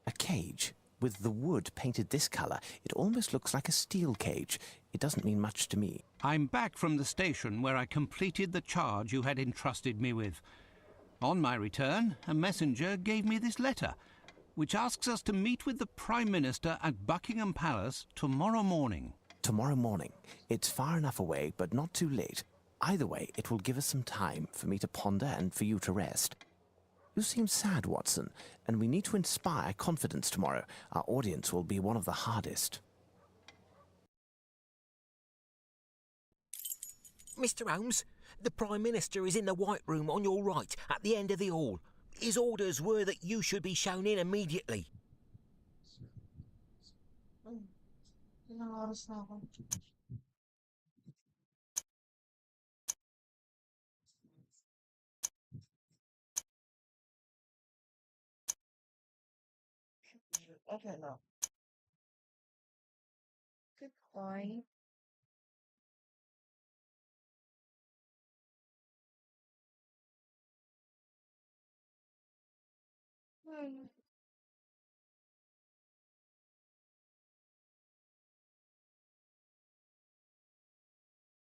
A cage. With the wood painted this colour, it almost looks like a steel cage. It doesn't mean much to me. I'm back from the station where I completed the charge you had entrusted me with. On my return, a messenger gave me this letter, which asks us to meet with the Prime Minister at Buckingham Palace tomorrow morning. Tomorrow morning. It's far enough away, but not too late. Either way, it will give us some time for me to ponder and for you to rest. You seem sad, Watson, and we need to inspire confidence tomorrow. Our audience will be one of the hardest. Mr. Holmes, the Prime Minister is in the White Room on your right, at the end of the hall. His orders were that you should be shown in immediately. Pinangoras na ako. Okay, no. Good point. Hmm.